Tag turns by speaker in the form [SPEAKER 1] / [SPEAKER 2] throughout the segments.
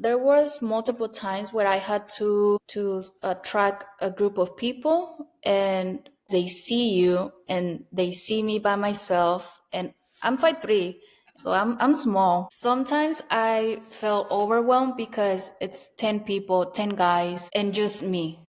[SPEAKER 1] There was multiple times where I had to track a group of people, and they see you and they see me by myself, and I'm 5'3", so I'm small. Sometimes I felt overwhelmed because it's 10 people, 10 guys, and just me.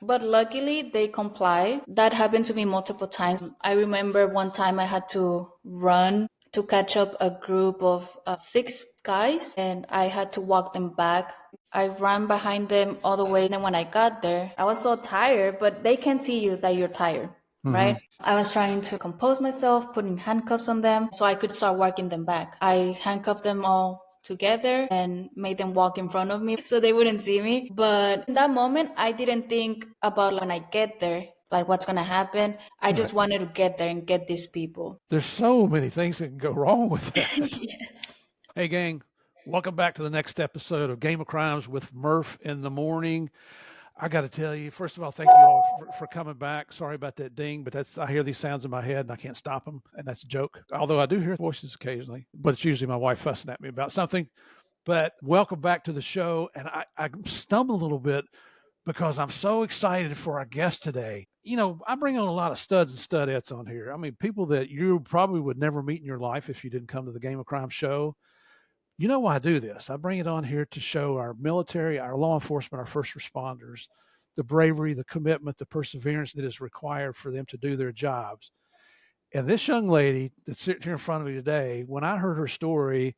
[SPEAKER 1] But luckily, they comply. That happened to me multiple times. I remember one time I had to run to catch up a group of six guys, and I had to walk them back. I ran behind them all the way. And then when I got there, I was so tired, but they can see you that you're tired,
[SPEAKER 2] Hmm.
[SPEAKER 1] right? I was trying to compose myself, putting handcuffs on them so I could start walking them back. I handcuffed them all together and made them walk in front of me so they wouldn't see me. But in that moment, I didn't think about when I get there, like what's going to happen. I
[SPEAKER 2] Right.
[SPEAKER 1] just wanted to get there and get these people.
[SPEAKER 2] There's so many things that can go wrong with that.
[SPEAKER 1] Yes.
[SPEAKER 2] Hey, gang, welcome back to the next episode of Game of Crimes with Murph in the morning. I got to tell you, first of all, thank you all for coming back. Sorry about that ding, but I hear these sounds in my head and I can't stop them, and that's a joke. Although I do hear voices occasionally, but it's usually my wife fussing at me about something. But welcome back to the show, and I stumbled a little bit because I'm so excited for our guest today. You know, I bring on a lot of studs and studettes on here. I mean, people that you probably would never meet in your life if you didn't come to the Game of Crime show. You know why I do this? I bring it on here to show our military, our law enforcement, our first responders, the bravery, the commitment, the perseverance that is required for them to do their jobs. And this young lady that's sitting here in front of me today, when I heard her story,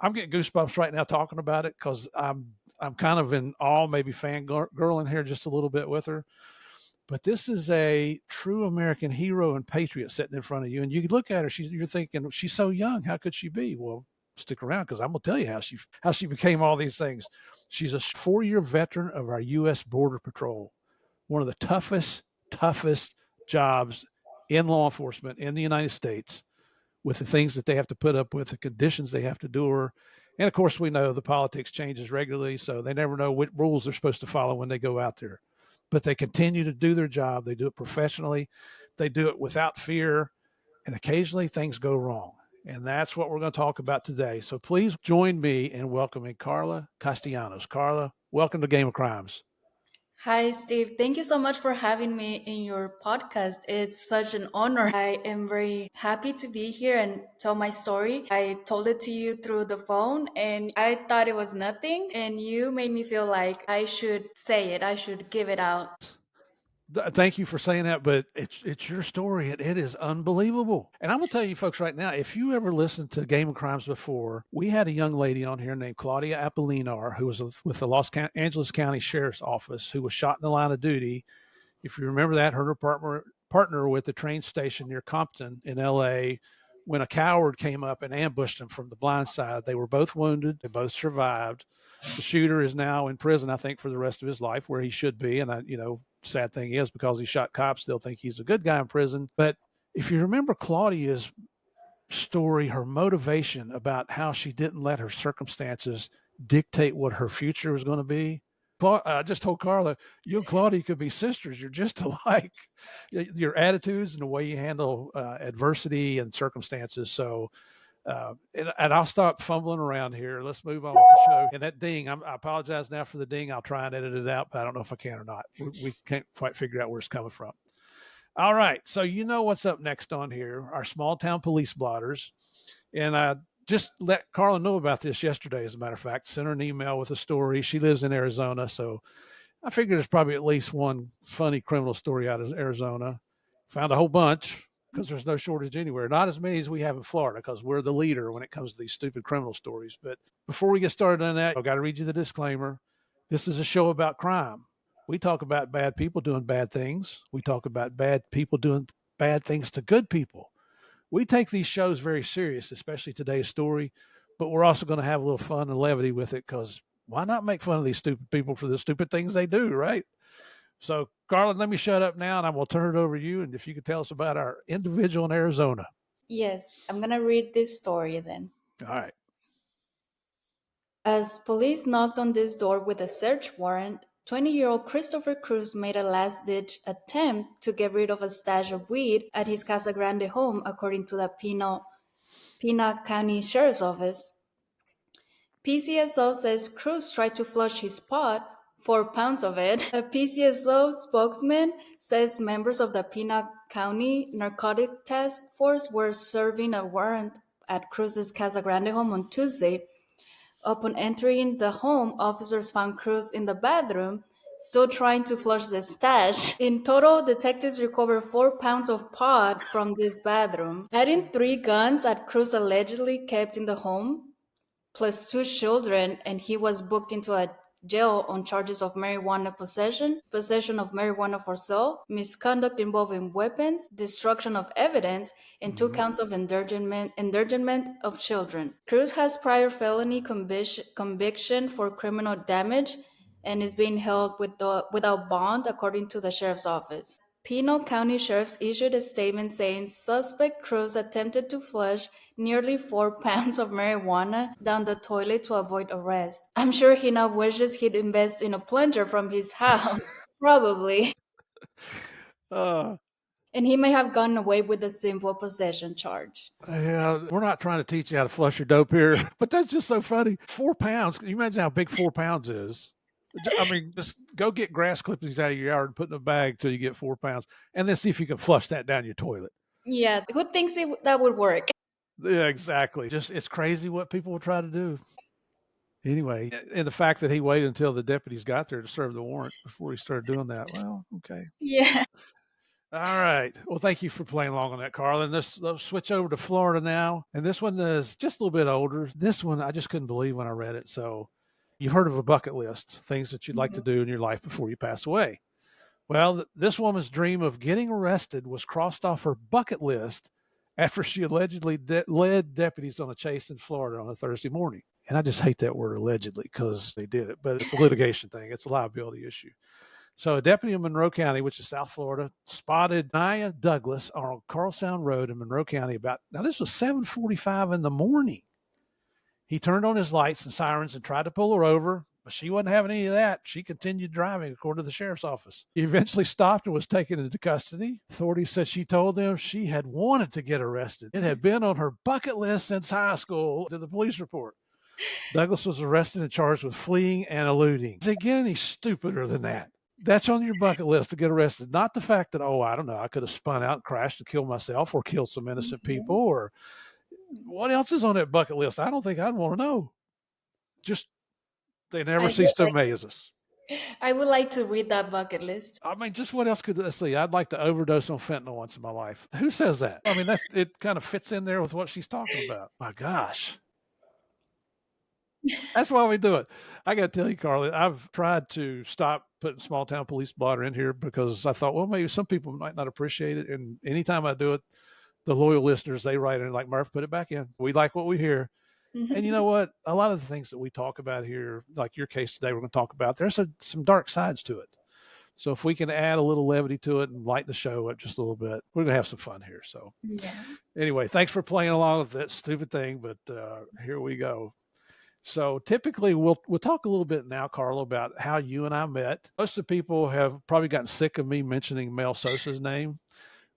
[SPEAKER 2] I'm getting goosebumps right now talking about it because I'm kind of in awe, maybe fangirling here just a little bit with her. But this is a true American hero and patriot sitting in front of you, and you look at her. You're thinking she's so young. How could she be? Well, stick around because I'm gonna tell you how she became all these things. She's a 4-year veteran of our U.S. Border Patrol, one of the toughest jobs in law enforcement in the United States, with the things that they have to put up with, the conditions they have to endure. And of course, we know the politics changes regularly, so they never know what rules they're supposed to follow when they go out there. But they continue to do their job. They do it professionally. They do it without fear. And occasionally things go wrong. And that's what we're going to talk about today. So please join me in welcoming Karla Castellanos. Karla, welcome to Game of Crimes.
[SPEAKER 1] Hi, Steve. Thank you so much for having me in your podcast. It's such an honor. I am very happy to be here and tell my story. I told it to you through the phone and I thought it was nothing. And you made me feel like I should say it, I should give it out.
[SPEAKER 2] Thank you for saying that, but it's your story and it is unbelievable. And I'm gonna tell you folks right now, if you ever listened to Game of Crimes before, we had a young lady on here named Claudia Apollinaar who was with the Los Angeles County Sheriff's Office who was shot in the line of duty. If you remember that, her partner with the train station near Compton in LA when a coward came up and ambushed them from the blind side. They were both wounded, they both survived. The shooter is now in prison, I think, for the rest of his life, where he should be. And sad thing is, because he shot cops, they'll think he's a good guy in prison. But if you remember Claudia's story, her motivation about how she didn't let her circumstances dictate what her future was going to be. I just told Karla, you and Claudia could be sisters. You're just alike. Your attitudes and the way you handle adversity and circumstances. So and I'll stop fumbling around here. Let's move on with the show. And that ding, I apologize now for the ding. I'll try and edit it out, but I don't know if I can or not. We can't quite figure out where it's coming from. All right. So you know what's up next on here, our small town police blotters. And I just let Karla know about this yesterday, as a matter of fact. Sent her an email with a story. She lives in Arizona. So I figured there's probably at least one funny criminal story out of Arizona. Found a whole bunch because there's no shortage anywhere. Not as many as we have in Florida because we're the leader when it comes to these stupid criminal stories. But before we get started on that, I've got to read you the disclaimer. This is a show about crime. We talk about bad people doing bad things. We talk about bad people doing bad things to good people. We take these shows very serious, especially today's story, but we're also going to have a little fun and levity with it because why not make fun of these stupid people for the stupid things they do, right? So, Karla, let me shut up now and I will turn it over to you. And if you could tell us about our individual in Arizona.
[SPEAKER 1] Yes, I'm gonna read this story then.
[SPEAKER 2] All right.
[SPEAKER 1] As police knocked on this door with a search warrant, 20-year-old Christopher Cruz made a last-ditch attempt to get rid of a stash of weed at his Casa Grande home, according to the Pina County Sheriff's Office. PCSO says Cruz tried to flush his pot, 4 pounds of it. A PCSO spokesman says members of the Pima County Narcotic Task Force were serving a warrant at Cruz's Casa Grande home on Tuesday. Upon entering the home, officers found Cruz in the bathroom, still trying to flush the stash. In total, detectives recovered 4 pounds of pot from this bathroom. Adding 3 guns that Cruz allegedly kept in the home, plus 2 children, and he was booked into a jail on charges of marijuana possession, possession of marijuana for sale, misconduct involving weapons, destruction of evidence, and 2 counts of endangerment of children. Cruz has prior felony conviction for criminal damage and is being held without bond, according to the sheriff's office. Pinal County Sheriff's issued a statement saying suspect Cruz attempted to flush nearly 4 pounds of marijuana down the toilet to avoid arrest. I'm sure he now wishes he'd invest in a plunger from his house. Probably.
[SPEAKER 2] Uh,
[SPEAKER 1] And he may have gotten away with the simple possession charge.
[SPEAKER 2] yeah, we're not trying to teach you how to flush your dope here, but that's just so funny. 4 pounds. Can you imagine how big 4 pounds is? I mean, just go get grass clippings out of your yard and put in a bag till you get 4 pounds, and then see if you can flush that down your toilet.
[SPEAKER 1] Yeah, who thinks that would work?
[SPEAKER 2] Yeah, exactly. Just it's crazy what people will try to do. Anyway, and the fact that he waited until the deputies got there to serve the warrant before he started doing that. Well, okay.
[SPEAKER 1] Yeah.
[SPEAKER 2] All right. Well, thank you for playing along on that, Carl. And let's switch over to Florida now. And this one is just a little bit older. This one I just couldn't believe when I read it. So you've heard of a bucket list, things that you'd like to do in your life before you pass away. Well, this woman's dream of getting arrested was crossed off her bucket list after she allegedly led deputies on a chase in Florida on a Thursday morning. And I just hate that word allegedly because they did it, but it's a litigation thing. It's a liability issue. So a deputy in Monroe County, which is South Florida, spotted Nia Douglas on Carl Sound Road in Monroe County now this was 7:45 in the morning. He turned on his lights and sirens and tried to pull her over, but she wasn't having any of that. She continued driving, according to the sheriff's office. He eventually stopped and was taken into custody. Authorities said she told them she had wanted to get arrested. It had been on her bucket list since high school, to the police report. Douglas was arrested and charged with fleeing and eluding. Does it get any stupider than that? That's on your bucket list to get arrested. Not the fact that, oh, I don't know, I could have spun out and crashed and killed myself or killed some innocent people, or what else is on that bucket list? I don't think I'd want to know. Just they never cease to amaze us.
[SPEAKER 1] I would like to read that bucket list.
[SPEAKER 2] I mean, just what else could let's see? I'd like to overdose on fentanyl once in my life. Who says that? I mean, it kind of fits in there with what she's talking about. My gosh. That's why we do it. I got to tell you, Carly, I've tried to stop putting small town police blotter in here because I thought, well, maybe some people might not appreciate it. And anytime I do it, the loyal listeners, they write in like, Murph, put it back in. We like what we hear. And you know what? A lot of the things that we talk about here, like your case today, we're going to talk about, there's some dark sides to it. So if we can add a little levity to it and lighten the show up just a little bit, we're going to have some fun here. So anyway, thanks for playing along with that stupid thing. But here we go. So typically we'll talk a little bit now, Carla, about how you and I met. Most of the people have probably gotten sick of me mentioning Mel Sosa's name.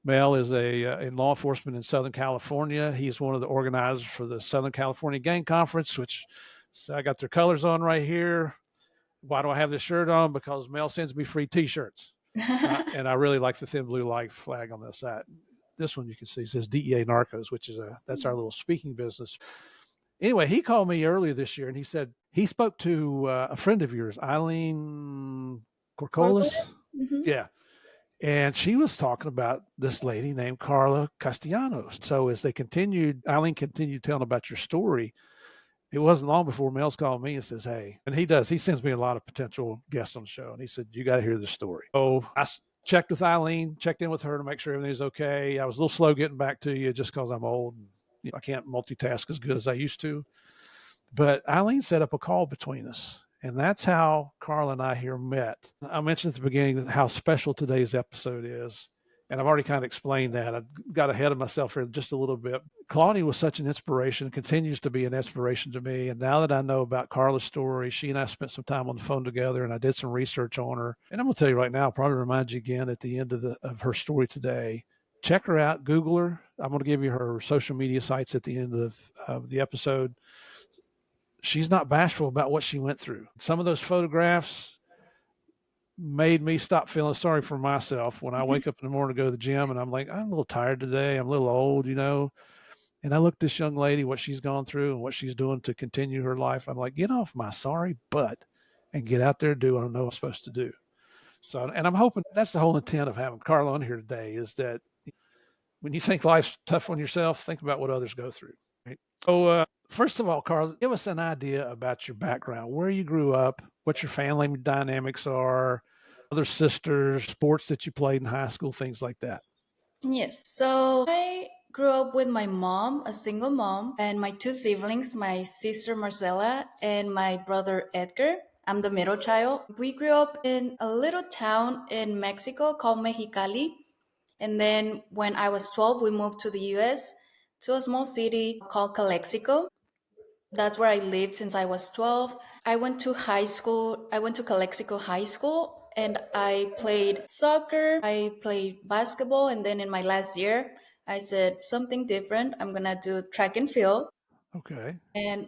[SPEAKER 2] Mel is in law enforcement in Southern California. He's one of the organizers for the Southern California Gang Conference, which so I got their colors on right here. Why do I have this shirt on? Because Mel sends me free T-shirts. And I really like the thin blue light flag on the side. This one you can see says DEA Narcos, which is that's our little speaking business. Anyway, he called me earlier this year and he said he spoke to a friend of yours, Eileen Corcolis. Yeah. And she was talking about this lady named Karla Castellanos. So as Eileen continued telling about your story. It wasn't long before Mel's called me and says, hey, and he sends me a lot of potential guests on the show. And he said, you got to hear this story. So I checked with Eileen, checked in with her to make sure everything's okay. I was a little slow getting back to you just because I'm old. And, I can't multitask as good as I used to. But Eileen set up a call between us. And that's how Karla and I here met. I mentioned at the beginning how special today's episode is. And I've already kind of explained that. I got ahead of myself here just a little bit. Claudia was such an inspiration, continues to be an inspiration to me. And now that I know about Karla's story, she and I spent some time on the phone together and I did some research on her. And I'm going to tell you right now, I'll probably remind you again at the end of her story today. Check her out, Google her. I'm going to give you her social media sites at the end of the episode. she's not bashful about what she went through. Some of those photographs made me stop feeling sorry for myself when I wake up in the morning to go to the gym and I'm like, I'm a little tired today. I'm a little old, you know. And I look at this young lady, what she's gone through and what she's doing to continue her life. I'm like, get off my sorry butt and get out there and do what I know I'm supposed to do. So, and I'm hoping that's the whole intent of having Karla on here today is that when you think life's tough on yourself, think about what others go through. Right? So, first of all, Karla, give us an idea about your background, where you grew up, what your family dynamics are, other sisters, sports that you played in high school, things like that.
[SPEAKER 1] Yes. So I grew up with my mom, a single mom, and my two siblings, my sister Marcela and my brother Edgar. I'm the middle child. We grew up in a little town in Mexico called Mexicali. And then when I was 12, we moved to the US to a small city called Calexico. That's where I lived since I was 12. I went to high school. I went to Calexico High School and I played soccer. I played basketball. And then in my last year, I said something different. I'm going to do track and field.
[SPEAKER 2] Okay.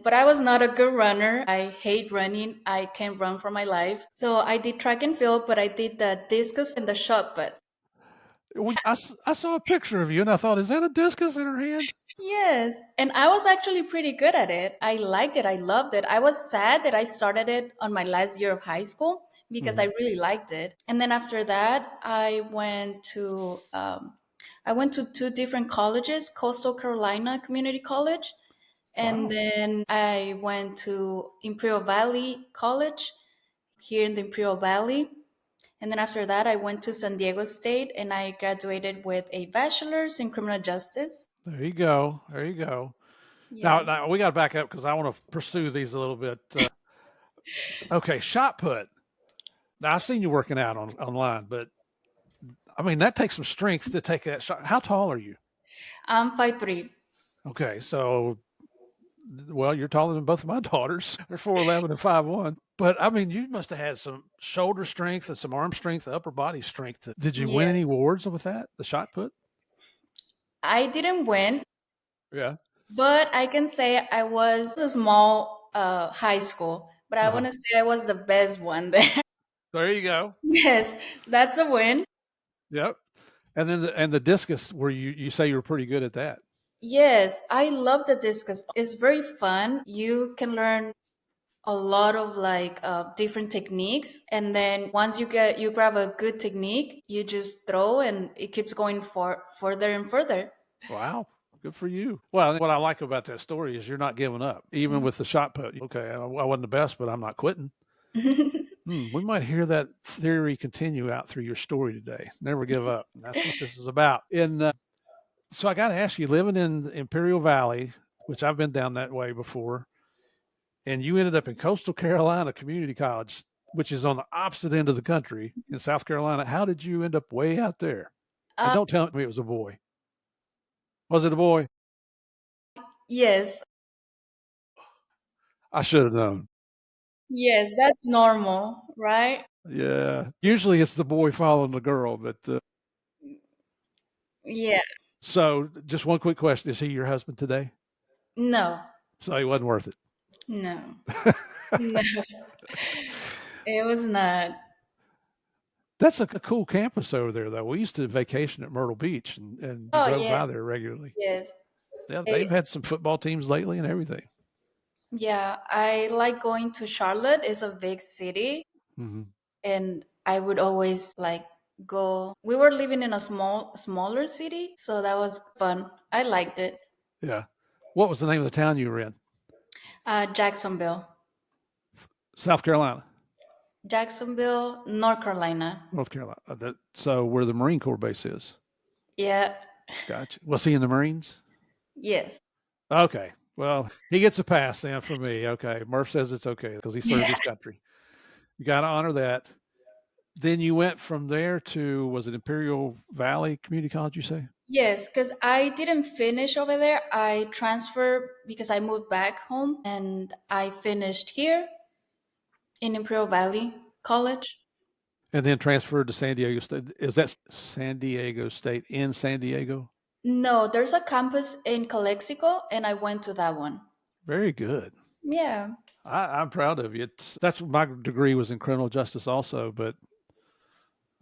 [SPEAKER 1] But I was not a good runner. I hate running. I can't run for my life. So I did track and field, but I did the discus and the shot put.
[SPEAKER 2] Well, I saw a picture of you and I thought, is that a discus in her hand?
[SPEAKER 1] Yes, and I was actually pretty good at it. I liked it. I loved it. I was sad that I started it on my last year of high school because I
[SPEAKER 2] Mm-hmm.
[SPEAKER 1] really liked it. And then after that, I went to two different colleges: Coastal Carolina Community College, and
[SPEAKER 2] Wow.
[SPEAKER 1] then I went to Imperial Valley College here in the Imperial Valley. And then after that, I went to San Diego State and I graduated with a bachelor's in criminal justice.
[SPEAKER 2] There you go. There you go.
[SPEAKER 1] Yes.
[SPEAKER 2] Now we got to back up because I want to pursue these a little bit. Okay, shot put. Now I've seen you working out online, but I mean that takes some strength to take that shot. How tall are you?
[SPEAKER 1] I'm 5'3".
[SPEAKER 2] Okay, so well, you're taller than both of my daughters. They're 4'11" and 5'1". But I mean, you must have had some shoulder strength and some arm strength, upper body strength. Did you win any
[SPEAKER 1] Yes.
[SPEAKER 2] awards with that? The shot put?
[SPEAKER 1] I didn't win,
[SPEAKER 2] Yeah.
[SPEAKER 1] but I can say I was a small high school, but I
[SPEAKER 2] Uh-huh.
[SPEAKER 1] want to say I was the best one there.
[SPEAKER 2] There you go.
[SPEAKER 1] Yes, that's a win.
[SPEAKER 2] Yep. And then the discus, where you say you were pretty good at that.
[SPEAKER 1] Yes, I love the discus. It's very fun. You can learn a lot of like different techniques, and then once you grab a good technique, you just throw, and it keeps going for further and further.
[SPEAKER 2] Wow. Good for you. Well, what I like about that story is you're not giving up, even with the shot put. Okay, I wasn't the best, but I'm not quitting. We might hear that theory continue out through your story today. Never give up. And that's what this is about. And so I got to ask you, living in Imperial Valley, which I've been down that way before, and you ended up in Coastal Carolina Community College, which is on the opposite end of the country in South Carolina. How did you end up way out there? And
[SPEAKER 1] uh,
[SPEAKER 2] don't tell me it was a boy. Was it a boy?
[SPEAKER 1] yes,
[SPEAKER 2] I should have known.
[SPEAKER 1] yes, that's normal, right?
[SPEAKER 2] Yeah. Usually it's the boy following the girl, but
[SPEAKER 1] Yeah.
[SPEAKER 2] so just one quick question. Is he your husband today?
[SPEAKER 1] No,
[SPEAKER 2] So he wasn't worth
[SPEAKER 1] no,
[SPEAKER 2] it.
[SPEAKER 1] no, it was not.
[SPEAKER 2] That's a cool campus over there, though. We used to vacation at Myrtle Beach and
[SPEAKER 1] Oh,
[SPEAKER 2] drove by
[SPEAKER 1] yes,
[SPEAKER 2] there regularly.
[SPEAKER 1] yes.
[SPEAKER 2] Yeah,
[SPEAKER 1] Eh,
[SPEAKER 2] they've had some football teams lately and everything.
[SPEAKER 1] yeah, I like going to Charlotte. It's a big city,
[SPEAKER 2] Hmm.
[SPEAKER 1] and I would always like go. We were living in a smaller city, so that was fun. I liked it.
[SPEAKER 2] Yeah. What was the name of the town you were in?
[SPEAKER 1] Jacksonville,
[SPEAKER 2] South Carolina,
[SPEAKER 1] Jacksonville, North Carolina.
[SPEAKER 2] North Carolina. So where the Marine Corps base is.
[SPEAKER 1] Yeah,
[SPEAKER 2] Gotcha. Was he in the Marines?
[SPEAKER 1] yes.
[SPEAKER 2] Okay. Well, he gets a pass then from me. Okay. Murph says it's okay because he served his country. You got to honor that. Then you went from there to, was it Imperial Valley Community College, you say?
[SPEAKER 1] Yes, because I didn't finish over there. I transferred because I moved back home and I finished here in Imperial Valley College.
[SPEAKER 2] And then transferred to San Diego State. Is that San Diego State in San Diego?
[SPEAKER 1] No, there's a campus in Calexico and I went to that one.
[SPEAKER 2] Very good.
[SPEAKER 1] Yeah.
[SPEAKER 2] I'm proud of you. That's my degree was in criminal justice also, but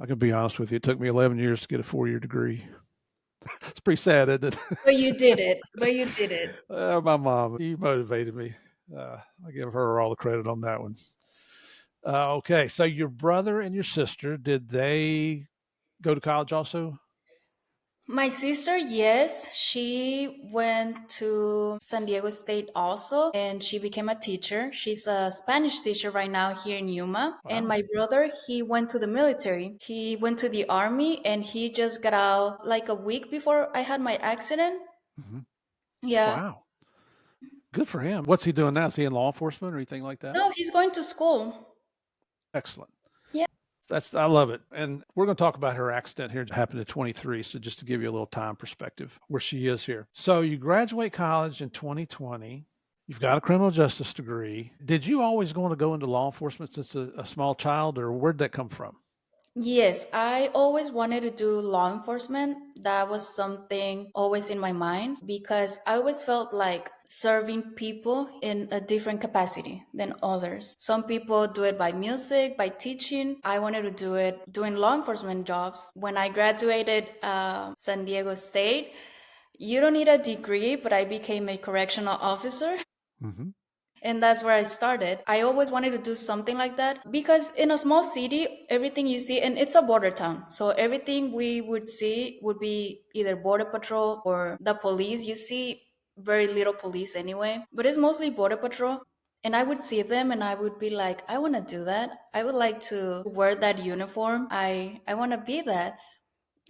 [SPEAKER 2] I can be honest with you, it took me 11 years to get a 4-year degree. It's pretty sad, isn't it?
[SPEAKER 1] But you did it. But you did it.
[SPEAKER 2] My mom, she motivated me. I give her all the credit on that one. Okay, so your brother and your sister, did they go to college also?
[SPEAKER 1] My sister, yes, she went to San Diego State also, and she became a teacher. She's a Spanish teacher right now here in Yuma. And
[SPEAKER 2] Wow.
[SPEAKER 1] my brother, he went to the military. He went to the army, and he just got out like a week before I had my accident.
[SPEAKER 2] Hmm.
[SPEAKER 1] Yeah.
[SPEAKER 2] Wow. Good for him. What's he doing now? Is he in law enforcement or anything like that?
[SPEAKER 1] No, he's going to school.
[SPEAKER 2] Excellent.
[SPEAKER 1] Yeah.
[SPEAKER 2] I love it. And we're going to talk about her accident here. It happened at 23. So just to give you a little time perspective where she is here. So you graduate college in 2020. You've got a criminal justice degree. Did you always want to go into law enforcement since a small child, or where'd that come from?
[SPEAKER 1] Yes, I always wanted to do law enforcement. That was something always in my mind because I always felt like serving people in a different capacity than others. Some people do it by music, by teaching. I wanted to do it doing law enforcement jobs. When I graduated San Diego State, you don't need a degree, but I became a correctional officer.
[SPEAKER 2] Hmm.
[SPEAKER 1] And that's where I started. I always wanted to do something like that because in a small city, everything you see, and it's a border town. So everything we would see would be either border patrol or the police. You see very little police anyway, but it's mostly border patrol. And I would see them and I would be like, I want to do that. I would like to wear that uniform. I want to be that.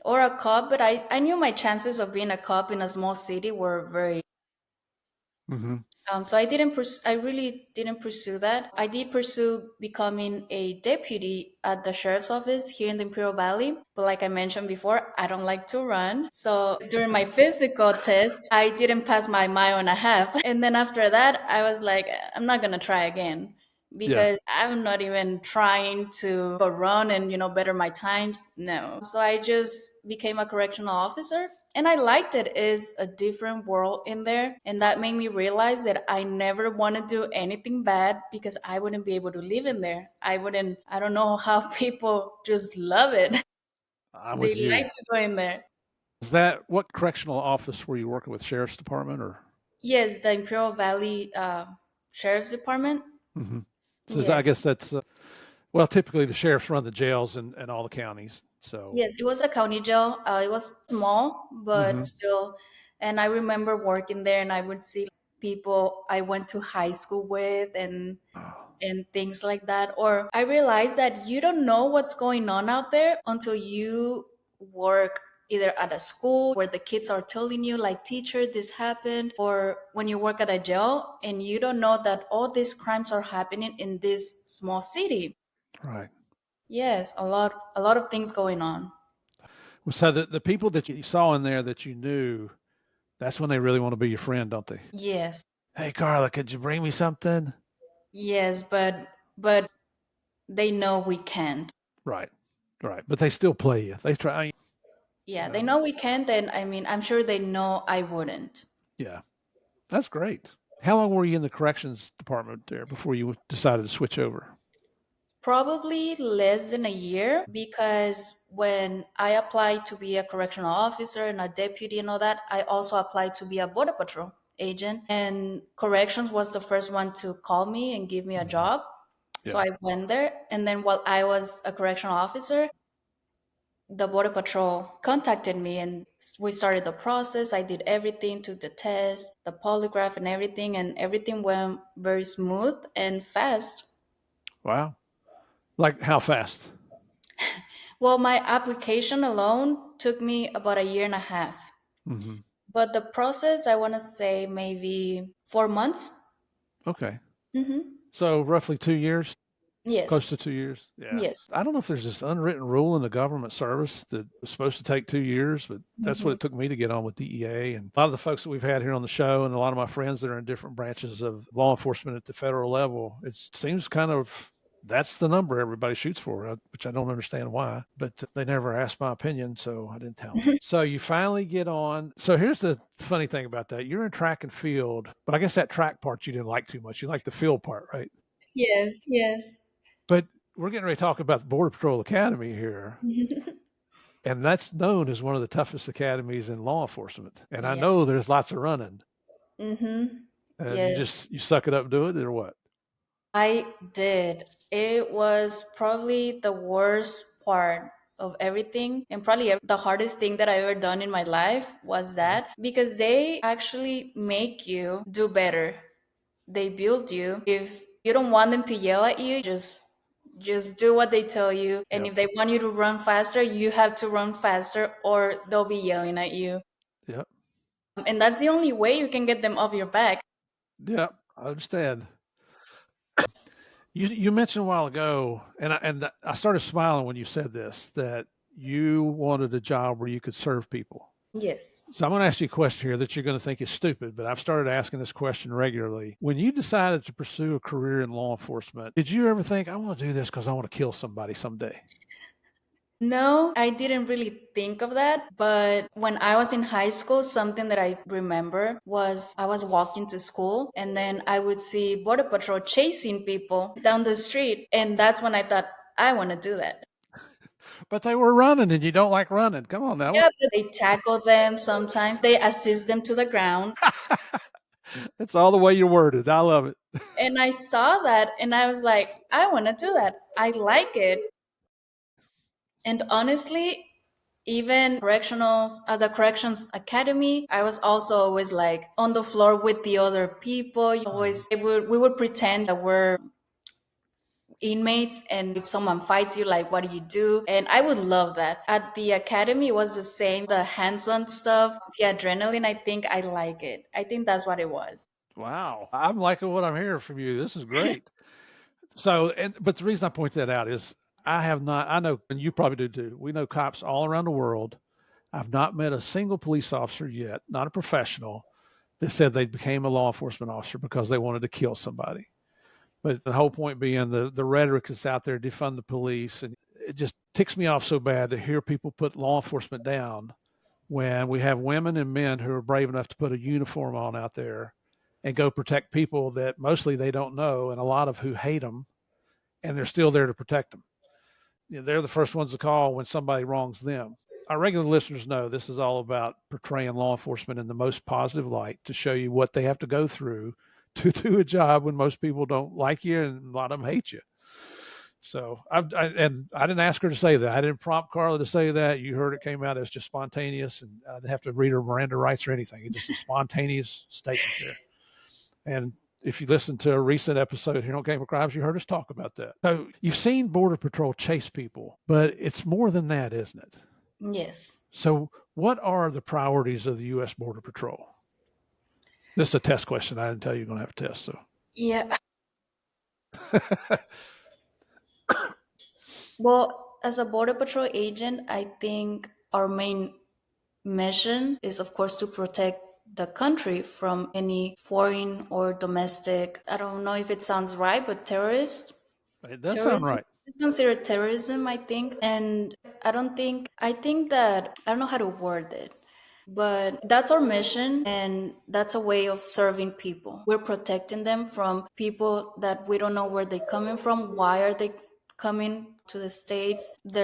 [SPEAKER 1] Or a cop, but I knew my chances of being a cop in a small city were very
[SPEAKER 2] Hmm.
[SPEAKER 1] so I didn't. I really didn't pursue that. I did pursue becoming a deputy at the sheriff's office here in the Imperial Valley. But like I mentioned before, I don't like to run. So during my physical test, I didn't pass my mile and a half. And then after that, I was like, I'm not gonna try again
[SPEAKER 2] Yeah.
[SPEAKER 1] because I'm not even trying to go run and better my times. No. So I just became a correctional officer and I liked it. Is a different world in there, and that made me realize that I never want to do anything bad because I wouldn't be able to live in there. I don't know how people just love it.
[SPEAKER 2] I'm
[SPEAKER 1] They
[SPEAKER 2] with
[SPEAKER 1] like
[SPEAKER 2] you.
[SPEAKER 1] to go in there.
[SPEAKER 2] Is that what correctional office were you working with? Sheriff's Department or?
[SPEAKER 1] Yes, the Imperial Valley Sheriff's Department.
[SPEAKER 2] Hmm. So I
[SPEAKER 1] Yes.
[SPEAKER 2] guess that's, well, typically the sheriffs run the jails in all the counties. So,
[SPEAKER 1] Yes, it was a county jail. It was small, but
[SPEAKER 2] hmm.
[SPEAKER 1] still. And I remember working there, and I would see people I went to high school with, and things like that. Or I realized that you don't know what's going on out there until you work either at a school where the kids are telling you, like, teacher, this happened, or when you work at a jail and you don't know that all these crimes are happening in this small city.
[SPEAKER 2] Right.
[SPEAKER 1] Yes, a lot of things going on.
[SPEAKER 2] So the people that you saw in there that you knew, that's when they really want to be your friend, don't they?
[SPEAKER 1] Yes.
[SPEAKER 2] Hey, Carla, could you bring me something?
[SPEAKER 1] Yes, but they know we can't.
[SPEAKER 2] Right. Right. But they still play you. They try.
[SPEAKER 1] Yeah, they
[SPEAKER 2] Um,
[SPEAKER 1] know we can't, and I mean, I'm sure they know I wouldn't.
[SPEAKER 2] yeah. That's great. How long were you in the corrections department there before you decided to switch over?
[SPEAKER 1] Probably less than a year because when I applied to be a correctional officer and a deputy and all that, I also applied to be a border patrol agent. And corrections was the first one to call me and give me a
[SPEAKER 2] Hmm.
[SPEAKER 1] job. So
[SPEAKER 2] Yeah.
[SPEAKER 1] I went there. And then while I was a correctional officer, the border patrol contacted me and we started the process. I did everything, took the test, the polygraph and everything went very smooth and fast.
[SPEAKER 2] Wow. Like how fast?
[SPEAKER 1] Well, my application alone took me about a year and a half,
[SPEAKER 2] Hmm.
[SPEAKER 1] but the process, I want to say maybe 4 months.
[SPEAKER 2] Okay.
[SPEAKER 1] Mm-hmm.
[SPEAKER 2] So roughly 2 years, close to
[SPEAKER 1] Yes.
[SPEAKER 2] 2 years. Yeah.
[SPEAKER 1] Yes.
[SPEAKER 2] I don't know if there's this unwritten rule in the government service that was supposed to take 2 years, but that's what
[SPEAKER 1] Mm-hmm.
[SPEAKER 2] it took me to get on with DEA. And a lot of the folks that we've had here on the show and a lot of my friends that are in different branches of law enforcement at the federal level, it seems kind of That's the number everybody shoots for, which I don't understand why, but they never asked my opinion, so I didn't tell them. So you finally get on. So here's the funny thing about that. You're in track and field, but I guess that track part you didn't like too much. You like the field part, right?
[SPEAKER 1] Yes, yes.
[SPEAKER 2] But we're getting ready to talk about the Border Patrol Academy here. And that's known as one of the toughest academies in law enforcement. And I
[SPEAKER 1] Yeah.
[SPEAKER 2] know there's lots of running.
[SPEAKER 1] Mm-hmm.
[SPEAKER 2] And
[SPEAKER 1] Yes.
[SPEAKER 2] you suck it up and do it, or what?
[SPEAKER 1] I did. It was probably the worst part of everything, and probably the hardest thing that I ever done in my life was
[SPEAKER 2] Yeah.
[SPEAKER 1] that, because they actually make you do better. They build you. If you don't want them to yell at you, just do what they tell you. And
[SPEAKER 2] Yeah.
[SPEAKER 1] if they want you to run faster, you have to run faster or they'll be yelling at you.
[SPEAKER 2] Yeah.
[SPEAKER 1] And that's the only way you can get them off your back.
[SPEAKER 2] Yeah. I understand. You mentioned a while ago, and I started smiling when you said this, that you wanted a job where you could serve people.
[SPEAKER 1] Yes.
[SPEAKER 2] So I'm going to ask you a question here that you're going to think is stupid, but I've started asking this question regularly. When you decided to pursue a career in law enforcement, did you ever think, I want to do this because I want to kill somebody someday?
[SPEAKER 1] No, I didn't really think of that. But when I was in high school, something that I remember was I was walking to school and then I would see Border Patrol chasing people down the street. And that's when I thought, I want to do that.
[SPEAKER 2] But they were running and you don't like running. Come on now.
[SPEAKER 1] Yeah, but they tackle them sometimes, they assist them to the ground.
[SPEAKER 2] It's all the way you worded. I love it.
[SPEAKER 1] And I saw that and I was like, I want to do that. I like it. And honestly, even correctionals at the corrections academy, I was also always like on the floor with the other people.
[SPEAKER 2] Mhm.
[SPEAKER 1] Always we would pretend that we're inmates, and if someone fights you, like, what do you do? And I would love that. At the academy it was the same, the hands-on stuff, the adrenaline. I think I like it. I think that's what it was.
[SPEAKER 2] Wow. I'm liking what I'm hearing from you. This is great. So, but the reason I point that out is I have not, I know, and you probably do too. We know cops all around the world. I've not met a single police officer yet, not a professional, that said they became a law enforcement officer because they wanted to kill somebody. But the whole point being the rhetoric that's out there, defund the police. And it just ticks me off so bad to hear people put law enforcement down when we have women and men who are brave enough to put a uniform on out there and go protect people that mostly they don't know, and a lot of who hate them, and they're still there to protect them. You know, they're the first ones to call when somebody wrongs them. Our regular listeners know this is all about portraying law enforcement in the most positive light to show you what they have to go through to do a job when most people don't like you and a lot of them hate you. So and I didn't ask her to say that. I didn't prompt Karla to say that. You heard it came out as just spontaneous, and I didn't have to read her Miranda rights or anything. It's just a spontaneous statement there. And if you listen to a recent episode here on Game of Crimes, you heard us talk about that. So you've seen Border Patrol chase people, but it's more than that, isn't it?
[SPEAKER 1] Yes.
[SPEAKER 2] So what are the priorities of the U.S. Border Patrol? This is a test question. I didn't tell you you're going to have a test. So
[SPEAKER 1] Yeah. Well, as a Border Patrol agent, I think our main mission is, of course, to protect the country from any foreign or domestic, I don't know if it sounds right, but
[SPEAKER 2] it does sound
[SPEAKER 1] terrorism.
[SPEAKER 2] right.
[SPEAKER 1] It's considered terrorism, I think. And I think that, I don't know how to word it, but that's our mission, and that's a way of serving people. We're protecting them from people that we don't know where they're coming from. Why are they coming to the States? What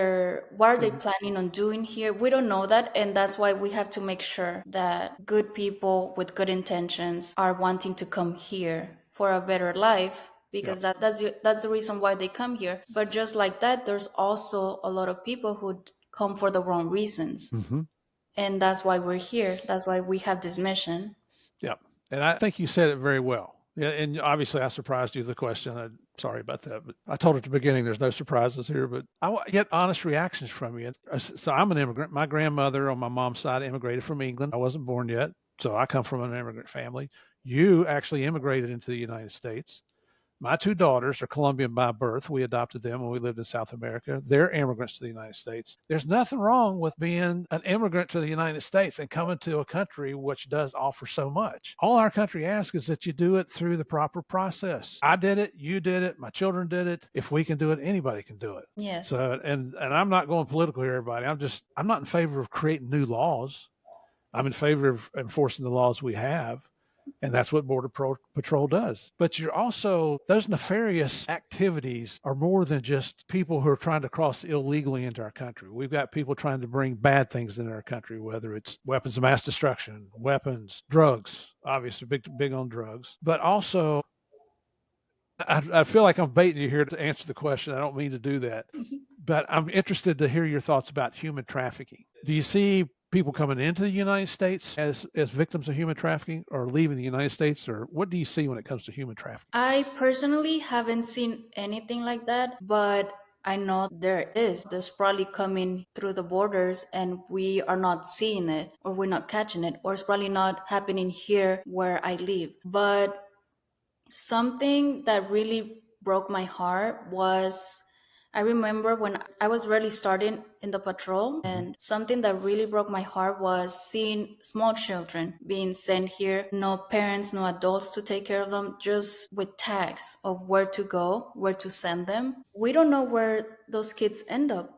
[SPEAKER 1] are they
[SPEAKER 2] Mhm.
[SPEAKER 1] planning on doing here? We don't know that. And that's why we have to make sure that good people with good intentions are wanting to come here for a better life,
[SPEAKER 2] Yep.
[SPEAKER 1] because that's the reason why they come here. But just like that, there's also a lot of people who come for the wrong reasons,
[SPEAKER 2] Mm-hmm.
[SPEAKER 1] and that's why we're here. That's why we have this mission.
[SPEAKER 2] Yep. And I think you said it very well. Yeah, and obviously I surprised you with the question. Sorry about that, but I told at the beginning there's no surprises here. But get honest reactions from you. So I'm an immigrant. My grandmother on my mom's side immigrated from England. I wasn't born yet, so I come from an immigrant family. You actually immigrated into the United States. My two daughters are Colombian by birth. We adopted them when we lived in South America. They're immigrants to the United States. There's nothing wrong with being an immigrant to the United States and coming to a country which does offer so much. All our country asks is that you do it through the proper process. I did it, you did it, my children did it. If we can do it, anybody can do it.
[SPEAKER 1] Yes.
[SPEAKER 2] So, and I'm not going political here, everybody. I'm not in favor of creating new laws. I'm in favor of enforcing the laws we have. And that's what Border Patrol does. But you're also, those nefarious activities are more than just people who are trying to cross illegally into our country. We've got people trying to bring bad things into our country, whether it's weapons of mass destruction, weapons, drugs, obviously big on drugs, but also I feel like I'm baiting you here to answer the question. I don't mean to do that, but I'm interested to hear your thoughts about human trafficking. Do you see people coming into the United States as victims of human trafficking, or leaving the United States, or what do you see when it comes to human trafficking?
[SPEAKER 1] I personally haven't seen anything like that, but I know there is. There's probably coming through the borders and we are not seeing it, or we're not catching it, or it's probably not happening here where I live. But something that really broke my heart was, I remember when I was really starting in the patrol, and something that really broke my heart was seeing small children being sent here, no parents, no adults to take care of them, just with tags of where to go, where to send them. We don't know where those kids end up.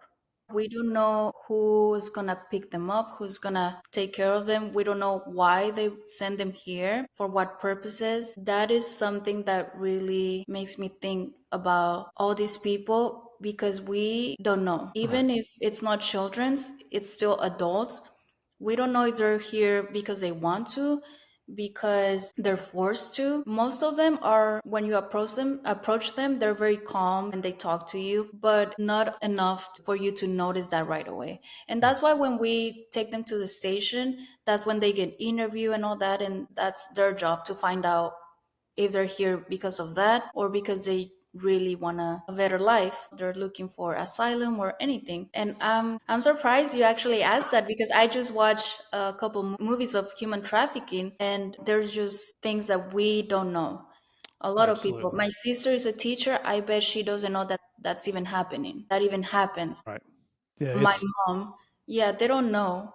[SPEAKER 1] We don't know who's gonna pick them up, who's gonna take care of them. We don't know why they send them here, for what purposes. That is something that really makes me think about all these people, because we don't know. Even if it's not children's, it's still adults. We don't know if they're here because they want to, because they're forced to. Most of them are, when you approach them, they're very calm and they talk to you, but not enough for you to notice that right away. And that's why when we take them to the station, that's when they get interviewed and all that, and that's their job to find out if they're here because of that, or because they really want a better life, they're looking for asylum or anything. And I'm surprised you actually asked that, because I just watched a couple movies of human trafficking, and there's just things that we don't know. A lot of people,
[SPEAKER 2] Absolutely.
[SPEAKER 1] my sister is a teacher, I bet she doesn't know that that's even happening, that even happens.
[SPEAKER 2] Right. Yeah,
[SPEAKER 1] My
[SPEAKER 2] it's
[SPEAKER 1] mom, yeah, they don't know.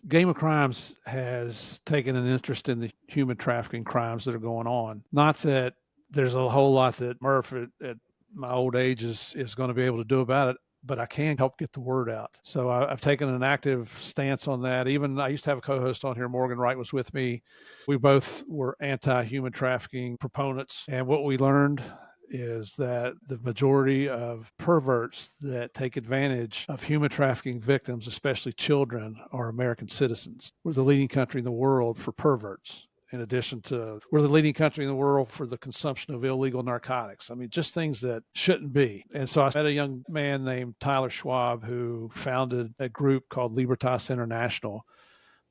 [SPEAKER 2] Game of Crimes has taken an interest in the human trafficking crimes that are going on. Not that there's a whole lot that Murph at my old age is going to be able to do about it, but I can help get the word out. So I've taken an active stance on that. Even I used to have a co-host on here, Morgan Wright was with me. We both were anti-human trafficking proponents, and what we learned is that the majority of perverts that take advantage of human trafficking victims, especially children, are American citizens. We're the leading country in the world for perverts. In addition to, we're the leading country in the world for the consumption of illegal narcotics. I mean, just things that shouldn't be. And so I met a young man named Tyler Schwab who founded a group called Libertas International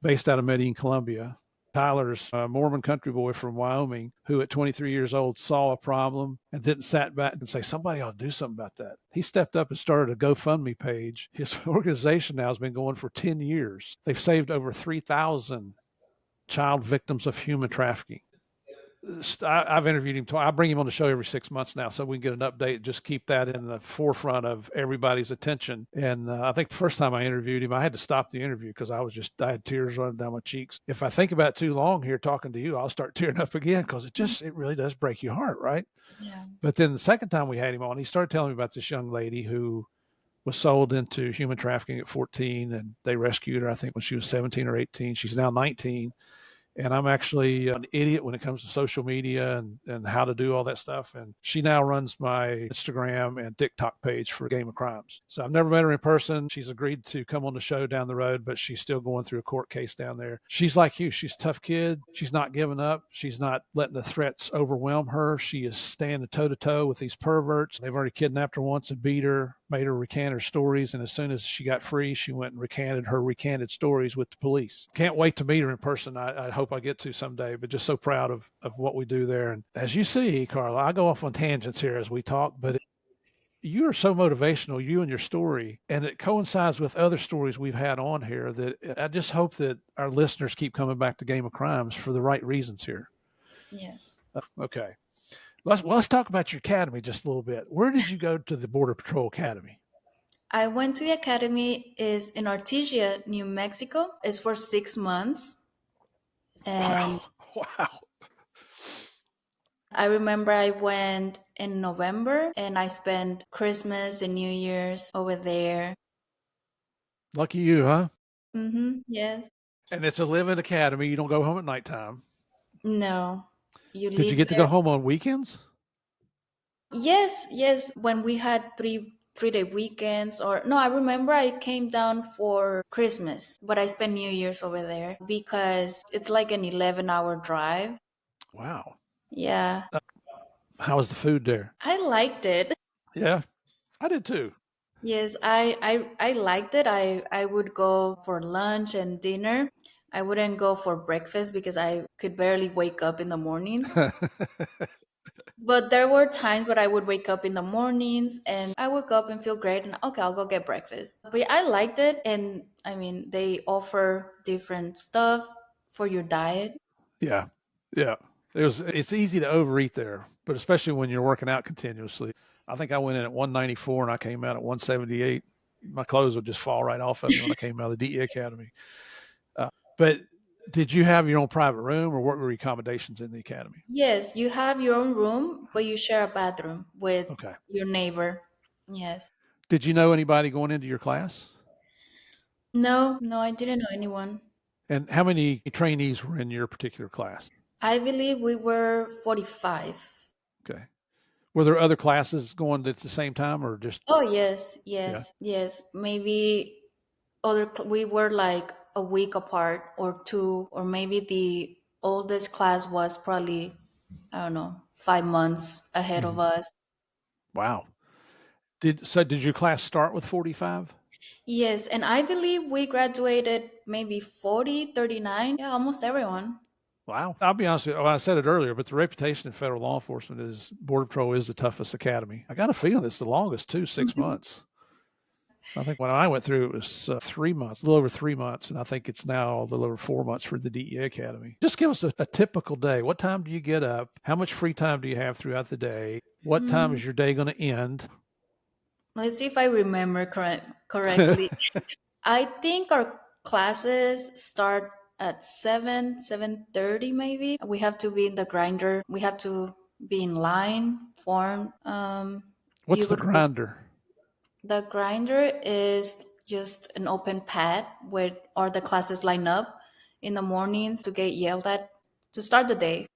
[SPEAKER 2] based out of Medellin, Colombia. Tyler's a Mormon country boy from Wyoming who, at 23 years old, saw a problem and didn't sat back and say, somebody ought to do something about that. He stepped up and started a GoFundMe page. His organization now has been going for 10 years. They've saved over 3,000 child victims of human trafficking. I've interviewed him twice. I bring him on the show every 6 months now, so we can get an update. Just keep that in the forefront of everybody's attention. And I think the first time I interviewed him, I had to stop the interview because I had tears running down my cheeks. If I think about it too long here talking to you, I'll start tearing up again because it really does break your heart, right?
[SPEAKER 1] Yeah.
[SPEAKER 2] But then the second time we had him on, he started telling me about this young lady who was sold into human trafficking at 14, and they rescued her, I think, when she was 17 or 18. She's now 19, and I'm actually an idiot when it comes to social media and how to do all that stuff. And she now runs my Instagram and TikTok page for Game of Crimes. So I've never met her in person. She's agreed to come on the show down the road, but she's still going through a court case down there. She's like you. She's a tough kid. She's not giving up. She's not letting the threats overwhelm her. She is standing toe to toe with these perverts. They've already kidnapped her once and beat her, made her recant her stories. And as soon as she got free, she went and recanted her recanted stories with the police. Can't wait to meet her in person. I hope I get to someday, but just so proud of what we do there. And as you see, Karla, I go off on tangents here as we talk, but you are so motivational, you and your story, and it coincides with other stories we've had on here that I just hope that our listeners keep coming back to Game of Crimes for the right reasons here.
[SPEAKER 1] Yes.
[SPEAKER 2] Okay. Let's talk about your academy just a little bit. Where did you go to the Border Patrol Academy?
[SPEAKER 1] I went to the academy is in Artesia, New Mexico. It's for 6 months. And
[SPEAKER 2] Wow. Wow.
[SPEAKER 1] I remember I went in November and I spent Christmas and New Year's over there.
[SPEAKER 2] Lucky you, huh?
[SPEAKER 1] Yes.
[SPEAKER 2] And it's a live-in academy. You don't go home at nighttime.
[SPEAKER 1] No, you
[SPEAKER 2] Did you
[SPEAKER 1] live
[SPEAKER 2] get to go
[SPEAKER 1] there.
[SPEAKER 2] home on weekends?
[SPEAKER 1] Yes, yes. When we had three-day weekends, or no, I remember I came down for Christmas, but I spent New Year's over there because it's like an 11-hour drive.
[SPEAKER 2] Wow.
[SPEAKER 1] Yeah,
[SPEAKER 2] How was the food there?
[SPEAKER 1] I liked it.
[SPEAKER 2] Yeah, I did too.
[SPEAKER 1] Yes, I liked it. I would go for lunch and dinner. I wouldn't go for breakfast because I could barely wake up in the mornings. But there were times where I would wake up in the mornings and I woke up and feel great and okay, I'll go get breakfast. But yeah, I liked it, and I mean they offer different stuff for your diet.
[SPEAKER 2] Yeah. Yeah. It's easy to overeat there, but especially when you're working out continuously. I think I went in at 194 and I came out at 178. My clothes would just fall right off of me when I came out of the DE Academy. But did you have your own private room or what were your accommodations in the academy?
[SPEAKER 1] Yes, you have your own room, but you share a bathroom with
[SPEAKER 2] Okay.
[SPEAKER 1] your neighbor. Yes.
[SPEAKER 2] Did you know anybody going into your class?
[SPEAKER 1] No, no, I didn't know anyone.
[SPEAKER 2] And how many trainees were in your particular class?
[SPEAKER 1] I believe we were 45.
[SPEAKER 2] Okay. Were there other classes going at the same time or just,
[SPEAKER 1] Oh, yes,
[SPEAKER 2] yeah?
[SPEAKER 1] yes, yes. Maybe we were like a week apart or two, or maybe the oldest class was probably, I don't know, 5 months ahead of
[SPEAKER 2] Mhm.
[SPEAKER 1] us.
[SPEAKER 2] Wow. Did your class start with 45?
[SPEAKER 1] Yes, and I believe we graduated maybe 40, 39. Yeah, almost everyone.
[SPEAKER 2] Wow. I'll be honest with you. Well, I said it earlier, but the reputation in federal law enforcement is Border Patrol is the toughest academy. I got a feeling it's the longest too, 6 months. I think when I went through, it was 3 months, a little over 3 months, and I think it's now a little over 4 months for the DEA Academy. Just give us a typical day. What time do you get up? How much free time do you have throughout the day? What time
[SPEAKER 1] Hmm.
[SPEAKER 2] is your day going to end?
[SPEAKER 1] Let's see if I remember correctly. I think our classes start at 7:30 maybe. We have to be in the grinder. We have to be in line, form.
[SPEAKER 2] What's
[SPEAKER 1] You
[SPEAKER 2] the
[SPEAKER 1] go to
[SPEAKER 2] grinder?
[SPEAKER 1] the grinder is just an open pad where all the classes line up in the mornings to get yelled at to start the day.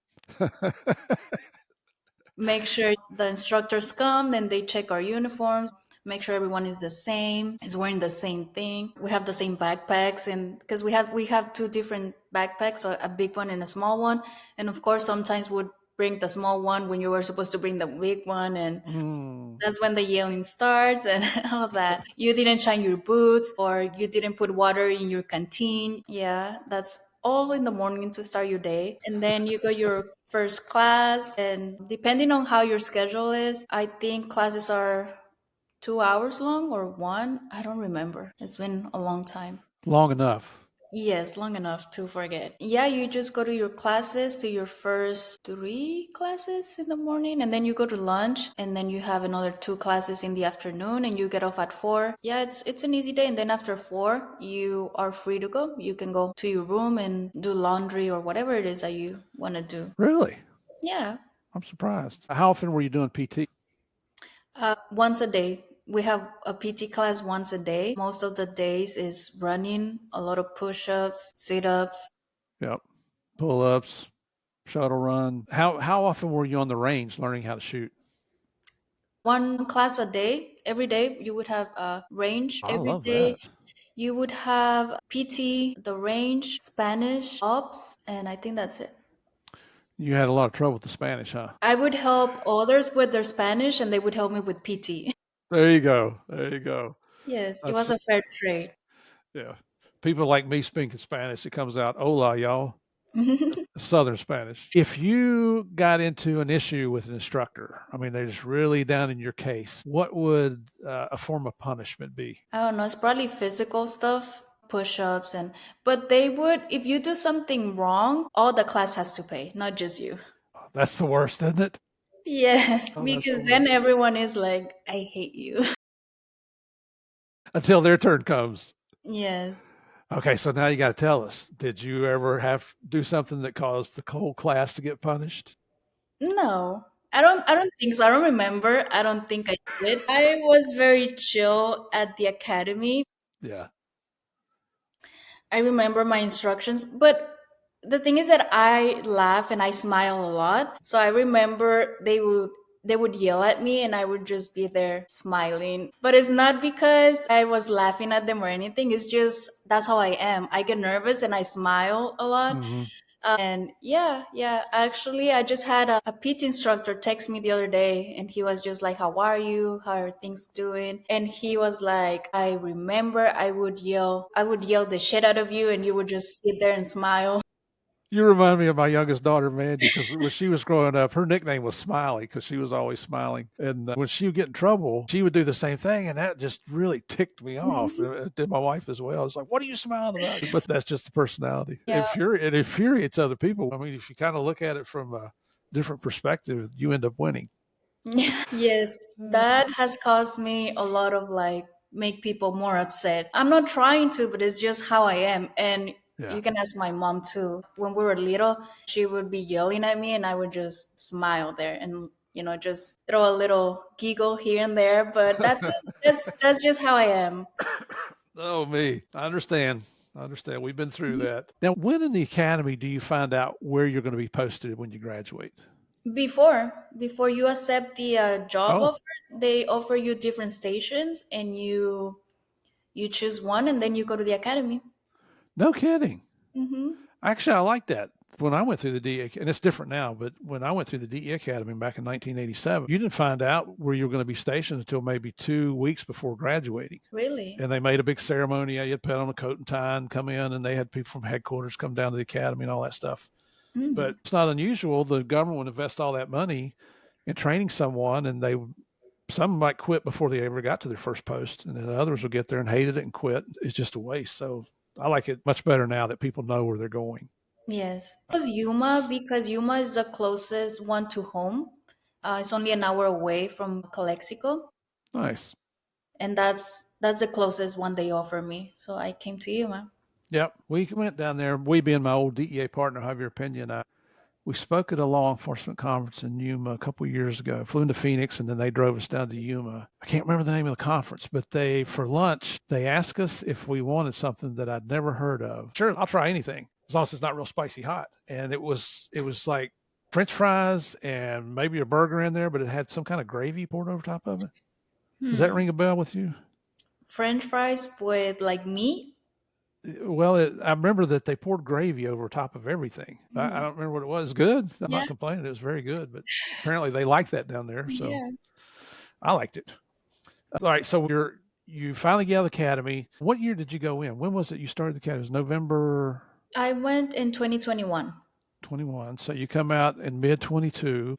[SPEAKER 1] Make sure the instructors come, then they check our uniforms, make sure everyone is the same, is wearing the same thing. We have the same backpacks, and because we have two different backpacks, so a big one and a small one. And of course sometimes we'd bring the small one when you were supposed to bring the big one, and
[SPEAKER 2] Mm.
[SPEAKER 1] that's when the yelling starts and all that. You didn't shine your boots or you didn't put water in your canteen. Yeah, that's all in the morning to start your day. And then you go your first class. And depending on how your schedule is, I think classes are 2 hours long or one. I don't remember. It's been a long time.
[SPEAKER 2] Long enough.
[SPEAKER 1] Yes, long enough to forget. Yeah, you just go to your classes, to your first three classes in the morning, and then you go to lunch, and then you have another two classes in the afternoon, and you get off at 4. Yeah, it's an easy day, and then after 4, you are free to go. You can go to your room and do laundry or whatever it is that you want to do.
[SPEAKER 2] Really?
[SPEAKER 1] Yeah,
[SPEAKER 2] I'm surprised. How often were you doing PT?
[SPEAKER 1] once a day. We have a PT class once a day. Most of the days is running, a lot of push-ups, sit-ups.
[SPEAKER 2] Yep. Pull ups, shuttle run. How often were you on the range learning how to shoot?
[SPEAKER 1] One class a day. Every day you would have a range.
[SPEAKER 2] I
[SPEAKER 1] Every
[SPEAKER 2] love
[SPEAKER 1] day
[SPEAKER 2] that.
[SPEAKER 1] you would have PT, the range, Spanish, ops, and I think that's it.
[SPEAKER 2] You had a lot of trouble with the Spanish, huh?
[SPEAKER 1] I would help others with their Spanish and they would help me with PT.
[SPEAKER 2] There you go. There you go.
[SPEAKER 1] Yes, it
[SPEAKER 2] That's
[SPEAKER 1] was a fair trade.
[SPEAKER 2] yeah. People like me speaking Spanish, it comes out hola, y'all. Southern Spanish. If you got into an issue with an instructor, I mean, they're just really down in your case, what would a form of punishment be?
[SPEAKER 1] I don't know, it's probably physical stuff, push-ups, and but they would, if you do something wrong, all the class has to pay, not just you.
[SPEAKER 2] That's the worst, isn't it?
[SPEAKER 1] Yes,
[SPEAKER 2] Oh, that's
[SPEAKER 1] because then
[SPEAKER 2] hilarious.
[SPEAKER 1] everyone is like, I hate you.
[SPEAKER 2] Until their turn comes.
[SPEAKER 1] Yes.
[SPEAKER 2] Okay, so now you got to tell us, did you ever have to do something that caused the whole class to get punished?
[SPEAKER 1] No. I don't think so. I don't remember. I don't think I did. I was very chill at the academy.
[SPEAKER 2] Yeah.
[SPEAKER 1] I remember my instructions, but the thing is that I laugh and I smile a lot. So I remember they would yell at me and I would just be there smiling. But it's not because I was laughing at them or anything. It's just that's how I am. I get nervous and I smile a lot.
[SPEAKER 2] Hmm.
[SPEAKER 1] And yeah, yeah. Actually, I just had a PT instructor text me the other day, and he was just like, "How are you? How are things doing?" And he was like, "I remember I would yell the shit out of you, and you would just sit there and smile."
[SPEAKER 2] You remind me of my youngest daughter, Mandy, because when she was growing up, her nickname was Smiley because she was always smiling. And when she would get in trouble, she would do the same thing. And that just really ticked me off. It did my wife as well. It's like, what are you smiling about? But that's just the personality.
[SPEAKER 1] Yeah.
[SPEAKER 2] It infuriates other people. I mean, if you kind of look at it from a different perspective, you end up winning.
[SPEAKER 1] Yes, that has caused me a lot of like make people more upset. I'm not trying to, but it's just how I am. And
[SPEAKER 2] Yeah.
[SPEAKER 1] you can ask my mom too. When we were little, she would be yelling at me and I would just smile there and just throw a little giggle here and there, but that's it. That's just how I am.
[SPEAKER 2] Oh, me. I understand. I understand. We've been through that. Now, when in the academy do you find out where you're going to be posted when you graduate?
[SPEAKER 1] Before you accept the job
[SPEAKER 2] Oh,
[SPEAKER 1] offer, they offer you different stations and you choose one and then you go to the academy.
[SPEAKER 2] no kidding.
[SPEAKER 1] Hmm.
[SPEAKER 2] Actually, I like that. When I went through the DE, and it's different now, but when I went through the DE Academy back in 1987, you didn't find out where you were going to be stationed until maybe 2 weeks before graduating.
[SPEAKER 1] Really?
[SPEAKER 2] And they made a big ceremony. You had to put on a coat and tie and come in, and they had people from headquarters come down to the academy and all that stuff. But
[SPEAKER 1] Mm,
[SPEAKER 2] it's not unusual. The government would invest all that money in training someone, and some might quit before they ever got to their first post, and then others will get there and hated it and quit. It's just a waste. So I like it much better now that people know where they're going.
[SPEAKER 1] yes. It was Yuma because Yuma is the closest one to home. It's only an hour away from Calexico,
[SPEAKER 2] Nice.
[SPEAKER 1] and that's the closest one they offer me. So I came to Yuma.
[SPEAKER 2] Yep. We went down there. We being my old DEA partner, Javier Pena, and I, we spoke at a law enforcement conference in Yuma a couple of years ago. Flew into Phoenix, and then they drove us down to Yuma. I can't remember the name of the conference, but for lunch, they asked us if we wanted something that I'd never heard of. Sure, I'll try anything as long as it's not real spicy hot. And it was like French fries and maybe a burger in there, but it had some kind of gravy poured over top of it. Does that
[SPEAKER 1] Hmm.
[SPEAKER 2] ring a bell with you?
[SPEAKER 1] French fries with like meat.
[SPEAKER 2] Well, I remember that they poured gravy over top of everything. I
[SPEAKER 1] Mm.
[SPEAKER 2] don't remember what it was. Good. I'm
[SPEAKER 1] Yeah.
[SPEAKER 2] not complaining. It was very good, but apparently they like that down there. So
[SPEAKER 1] Yeah.
[SPEAKER 2] I liked it. All right. So you finally get out of the academy. What year did you go in? When was it you started the academy? It was November
[SPEAKER 1] I went in 2021.
[SPEAKER 2] 21. So you come out in mid 22.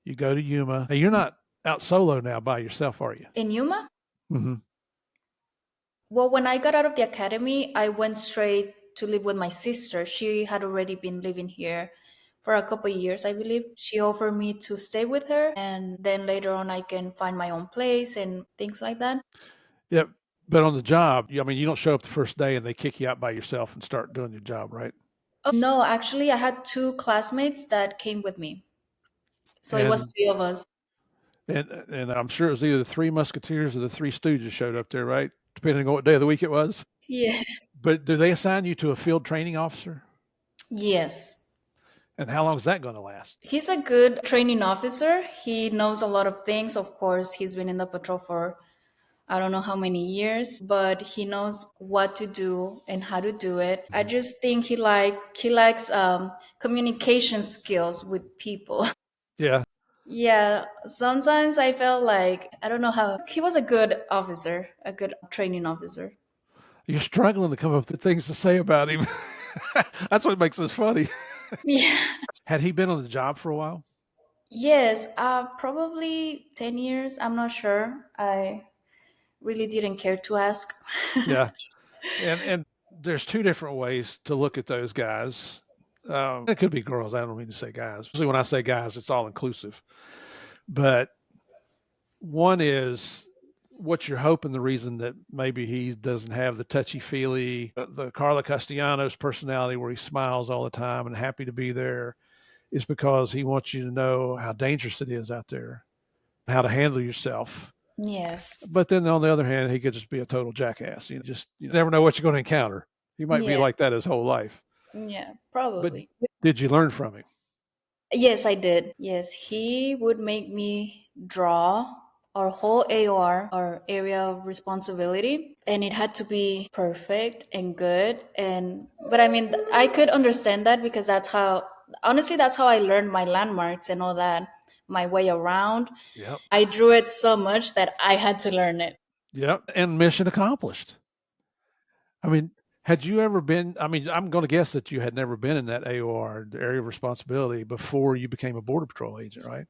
[SPEAKER 2] You go to Yuma. Now you're not out solo now by yourself, are you?
[SPEAKER 1] In Yuma?
[SPEAKER 2] Hmm.
[SPEAKER 1] Well, when I got out of the academy, I went straight to live with my sister. She had already been living here for a couple of years, I believe. She offered me to stay with her, and then later on, I can find my own place and things like that.
[SPEAKER 2] Yep. But on the job, I mean, you don't show up the first day and they kick you out by yourself and start doing your job, right?
[SPEAKER 1] Oh, no, actually, I had two classmates that came with me. So it was
[SPEAKER 2] And
[SPEAKER 1] three of us.
[SPEAKER 2] and I'm sure it was either the Three Musketeers or the Three Stooges showed up there, right? Depending on what day of the week it was.
[SPEAKER 1] Yeah.
[SPEAKER 2] But do they assign you to a field training officer?
[SPEAKER 1] Yes.
[SPEAKER 2] And how long is that going to last?
[SPEAKER 1] He's a good training officer. He knows a lot of things. Of course, he's been in the patrol for I don't know how many years, but he knows what to do and how to do it. I
[SPEAKER 2] Mhm.
[SPEAKER 1] just think he likes communication skills with people.
[SPEAKER 2] Yeah,
[SPEAKER 1] Yeah, sometimes I felt like I don't know how he was a good officer, a good training officer.
[SPEAKER 2] you're struggling to come up with things to say about him. That's what makes this funny.
[SPEAKER 1] Yeah.
[SPEAKER 2] Had he been on the job for a while?
[SPEAKER 1] Yes, probably 10 years. I'm not sure. I really didn't care to ask.
[SPEAKER 2] Yeah, and there's two different ways to look at those guys. It could be girls. I don't mean to say guys. Usually when I say guys, it's all inclusive. But one is what you're hoping the reason that maybe he doesn't have the touchy feely, the Karla Castellanos personality where he smiles all the time and happy to be there is because he wants you to know how dangerous it is out there, how to handle yourself.
[SPEAKER 1] Yes.
[SPEAKER 2] But then on the other hand, he could just be a total jackass. You never know what you're going to encounter. He might be
[SPEAKER 1] Yeah.
[SPEAKER 2] like that his whole life.
[SPEAKER 1] Yeah.
[SPEAKER 2] But
[SPEAKER 1] Probably.
[SPEAKER 2] did you learn from him?
[SPEAKER 1] Yes, I did. Yes, he would make me draw our whole AOR, our area of responsibility, and it had to be perfect and good. And but I mean, I could understand that because that's how honestly that's how I learned my landmarks and all that, my way around.
[SPEAKER 2] Yep.
[SPEAKER 1] I drew it so much that I had to learn it.
[SPEAKER 2] Yep. And mission accomplished. I mean, had you ever been? I mean, I'm going to guess that you had never been in that AOR, the area of responsibility, before you became a Border Patrol agent, right?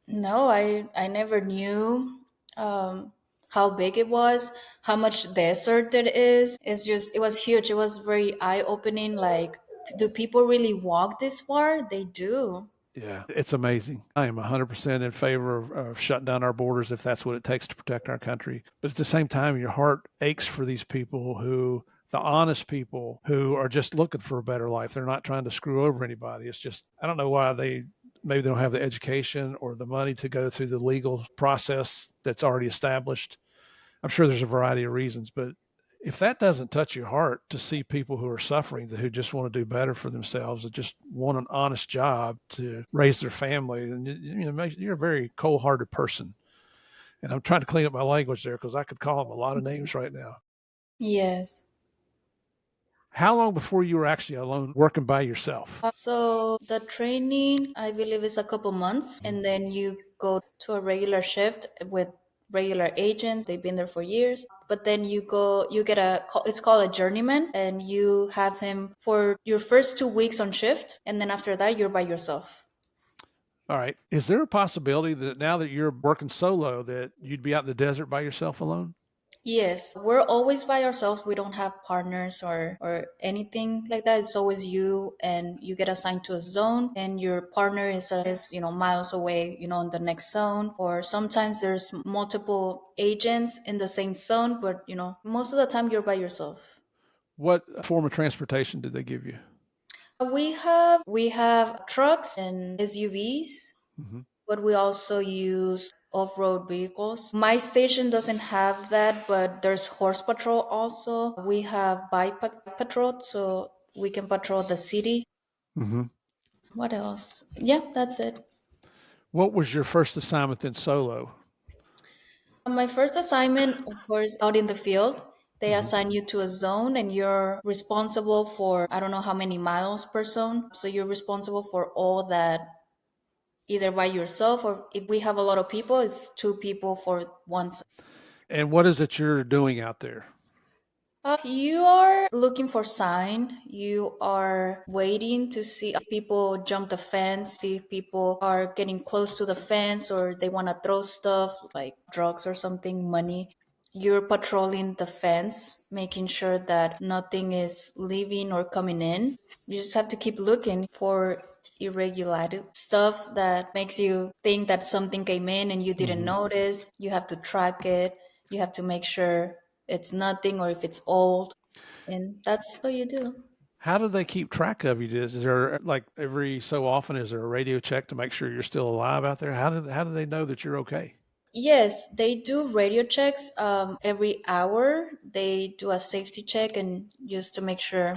[SPEAKER 1] No, I never knew how big it was, how much desert it is. It's just it was huge. It was very eye opening. Like, do people really walk this far? They do.
[SPEAKER 2] Yeah, it's amazing. I am 100% in favor of shutting down our borders if that's what it takes to protect our country. But at the same time, your heart aches for these people who, the honest people who are just looking for a better life. They're not trying to screw over anybody. It's just, I don't know why maybe they don't have the education or the money to go through the legal process that's already established. I'm sure there's a variety of reasons, but if that doesn't touch your heart to see people who are suffering, who just want to do better for themselves, that just want an honest job to raise their family, then you're a very cold-hearted person. And I'm trying to clean up my language there because I could call them a lot of names right now.
[SPEAKER 1] Yes.
[SPEAKER 2] How long before you were actually alone working by yourself?
[SPEAKER 1] So the training, I believe, is a couple months, and then you go to a regular shift with regular agents. They've been there for years, but then you get it's called a journeyman, and you have him for your first 2 weeks on shift, and then after that, you're by yourself.
[SPEAKER 2] All right. Is there a possibility that now that you're working solo, that you'd be out in the desert by yourself alone?
[SPEAKER 1] Yes, we're always by ourselves. We don't have partners or anything like that. It's always you, and you get assigned to a zone, and your partner is miles away, in the next zone. Or sometimes there's multiple agents in the same zone, but most of the time you're by yourself.
[SPEAKER 2] What form of transportation did they give you?
[SPEAKER 1] We have trucks and SUVs,
[SPEAKER 2] Hmm.
[SPEAKER 1] but we also use off-road vehicles. My station doesn't have that, but there's horse patrol also. We have bike patrol, so we can patrol the city.
[SPEAKER 2] Hmm.
[SPEAKER 1] What else? Yeah, that's it.
[SPEAKER 2] What was your first assignment in solo?
[SPEAKER 1] My first assignment, of course, out in the field. They
[SPEAKER 2] Hmm.
[SPEAKER 1] assign you to a zone and you're responsible for, I don't know how many miles per zone. So you're responsible for all that either by yourself, or if we have a lot of people, it's two people for one.
[SPEAKER 2] And what is it you're doing out there?
[SPEAKER 1] You are looking for sign. You are waiting to see if people jump the fence, see if people are getting close to the fence or they want to throw stuff like drugs or something, money. You're patrolling the fence, making sure that nothing is leaving or coming in. You just have to keep looking for irregular stuff that makes you think that something came in and you didn't
[SPEAKER 2] Hmm.
[SPEAKER 1] notice. You have to track it. You have to make sure it's nothing or if it's old. And that's what you do.
[SPEAKER 2] How do they keep track of you? Is there like every so often is there a radio check to make sure you're still alive out there? How do they know that you're okay?
[SPEAKER 1] Yes, they do radio checks every hour. They do a safety check and just to make sure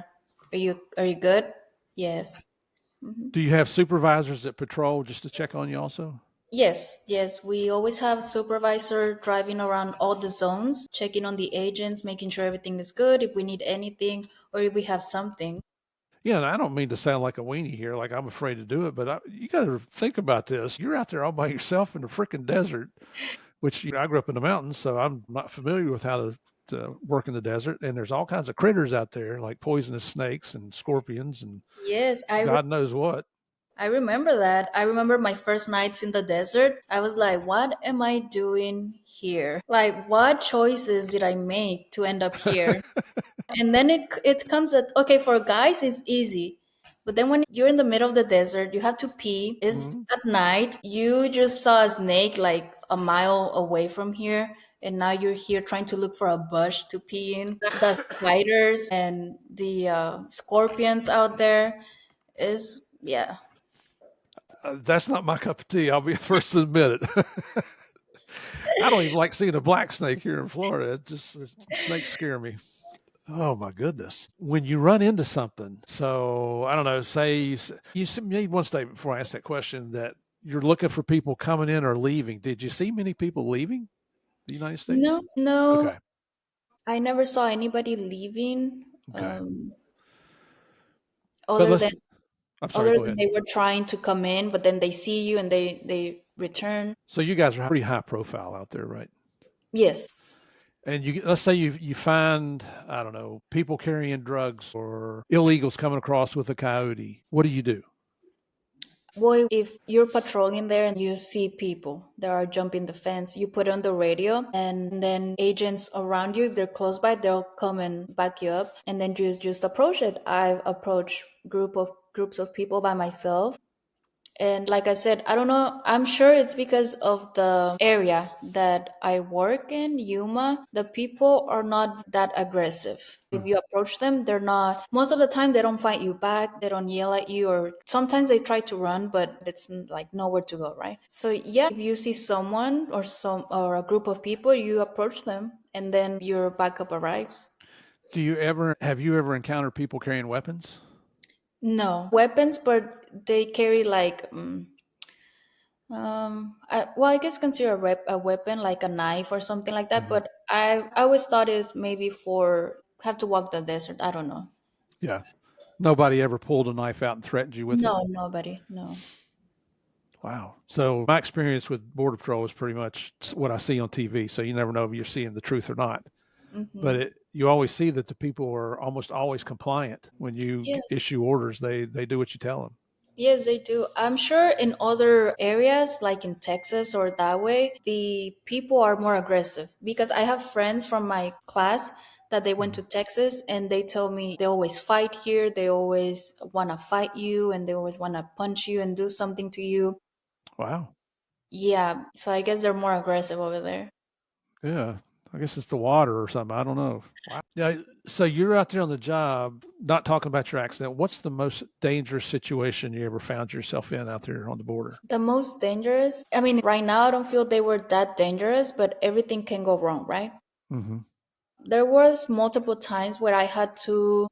[SPEAKER 1] are you good? Yes. Mhm.
[SPEAKER 2] Do you have supervisors that patrol just to check on you also?
[SPEAKER 1] Yes. We always have a supervisor driving around all the zones, checking on the agents, making sure everything is good, if we need anything or if we have something.
[SPEAKER 2] Yeah, and I don't mean to sound like a weenie here, like I'm afraid to do it, but you got to think about this. You're out there all by yourself in the freaking desert, which I grew up in the mountains, so I'm not familiar with how to work in the desert. And there's all kinds of critters out there, like poisonous snakes and scorpions and
[SPEAKER 1] Yes,
[SPEAKER 2] God knows what.
[SPEAKER 1] I remember that. I remember my first nights in the desert. I was like, what am I doing here? Like, what choices did I make to end up here? And then it comes at, okay, for guys, it's easy. But then when you're in the middle of the desert, you have to pee. It's
[SPEAKER 2] Mhm.
[SPEAKER 1] at night. You just saw a snake like a mile away from here. And now you're here trying to look for a bush to pee in. The spiders and the scorpions out there is, yeah.
[SPEAKER 2] That's not my cup of tea. I'll be the first to admit it. I don't even like seeing a black snake here in Florida. Snakes scare me. Oh my goodness. When you run into something, so I don't know, say you made one statement before I asked that question that you're looking for people coming in or leaving. Did you see many people leaving the United States?
[SPEAKER 1] No, no,
[SPEAKER 2] Okay.
[SPEAKER 1] I never saw anybody leaving.
[SPEAKER 2] Okay. But
[SPEAKER 1] Other than
[SPEAKER 2] I'm sorry,
[SPEAKER 1] other
[SPEAKER 2] go
[SPEAKER 1] than
[SPEAKER 2] ahead.
[SPEAKER 1] they were trying to come in, but then they see you and they return.
[SPEAKER 2] So you guys are pretty high profile out there, right?
[SPEAKER 1] Yes.
[SPEAKER 2] And let's say you find, I don't know, people carrying drugs or illegals coming across with a coyote. What do you do?
[SPEAKER 1] Boy, if you're patrolling there and you see people that are jumping the fence, you put on the radio, and then agents around you, if they're close by, they'll come and back you up, and then you just approach it. I've approached groups of people by myself. And like I said, I don't know. I'm sure it's because of the area that I work in, Yuma. The people are not that aggressive. If
[SPEAKER 2] Hmm.
[SPEAKER 1] you approach them, they're not, most of the time, they don't fight you back. They don't yell at you, or sometimes they try to run, but it's like nowhere to go, right? So, yeah, if you see someone or a group of people, you approach them and then your backup arrives.
[SPEAKER 2] Have you ever encountered people carrying weapons?
[SPEAKER 1] No weapons, but they carry like well, I guess consider a weapon like a knife or something like that.
[SPEAKER 2] Hmm.
[SPEAKER 1] But I always thought it's maybe for have to walk the desert. I don't know.
[SPEAKER 2] Yeah. Nobody ever pulled a knife out and threatened you with it?
[SPEAKER 1] No, nobody. No.
[SPEAKER 2] Wow. So my experience with Border Patrol is pretty much what I see on TV. So you never know if you're seeing the truth or not. But
[SPEAKER 1] Hmm.
[SPEAKER 2] you always see that the people are almost always compliant when you
[SPEAKER 1] Yes.
[SPEAKER 2] issue orders. They do what you tell them.
[SPEAKER 1] Yes, they do. I'm sure in other areas, like in Texas or that way, the people are more aggressive because I have friends from my class that they went
[SPEAKER 2] Mhm.
[SPEAKER 1] to Texas and they told me they always fight here. They always want to fight you and they always want to punch you and do something to you.
[SPEAKER 2] Wow.
[SPEAKER 1] Yeah, so I guess they're more aggressive over there.
[SPEAKER 2] Yeah. I guess it's the water or something. I don't know. Wow. Yeah. So you're out there on the job, not talking about your accident. What's the most dangerous situation you ever found yourself in out there on the border?
[SPEAKER 1] The most dangerous, I mean, right now I don't feel they were that dangerous, but everything can go wrong, right?
[SPEAKER 2] Hmm.
[SPEAKER 1] There was multiple times where I had to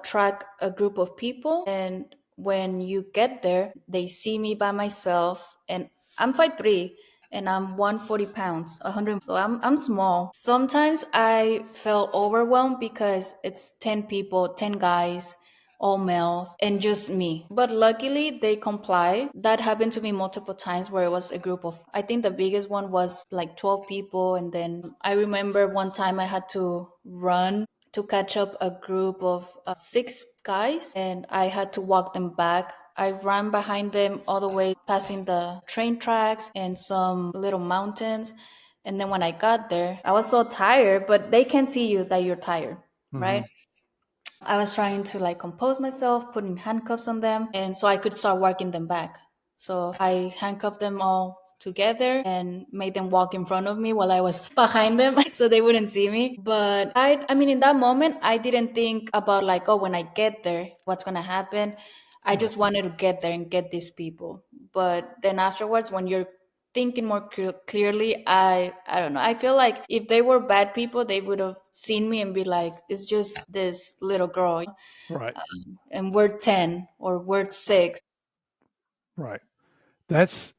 [SPEAKER 1] track a group of people, and when you get there, they see me by myself, and I'm 5'3", and I'm 140 pounds, 100. So I'm small. Sometimes I felt overwhelmed because it's 10 people, 10 guys, all males, and just me. But luckily, they comply. That happened to me multiple times where it was a group of, I think the biggest one was like 12 people. And then I remember one time I had to run to catch up a group of six guys, and I had to walk them back. I ran behind them all the way, passing the train tracks and some little mountains. And then when I got there, I was so tired, but they can see you that you're tired,
[SPEAKER 2] Hmm.
[SPEAKER 1] right? I was trying to like compose myself, putting handcuffs on them, and so I could start walking them back. So I handcuffed them all together and made them walk in front of me while I was behind them so they wouldn't see me. But I mean, in that moment, I didn't think about like, oh, when I get there, what's going to happen. I
[SPEAKER 2] Right.
[SPEAKER 1] just wanted to get there and get these people. But then afterwards, when you're thinking more clearly, I don't know, I feel like if they were bad people they would have seen me and be like, it's just this little girl,
[SPEAKER 2] Right.
[SPEAKER 1] and we're 10 or we're 6.
[SPEAKER 2] Right. That's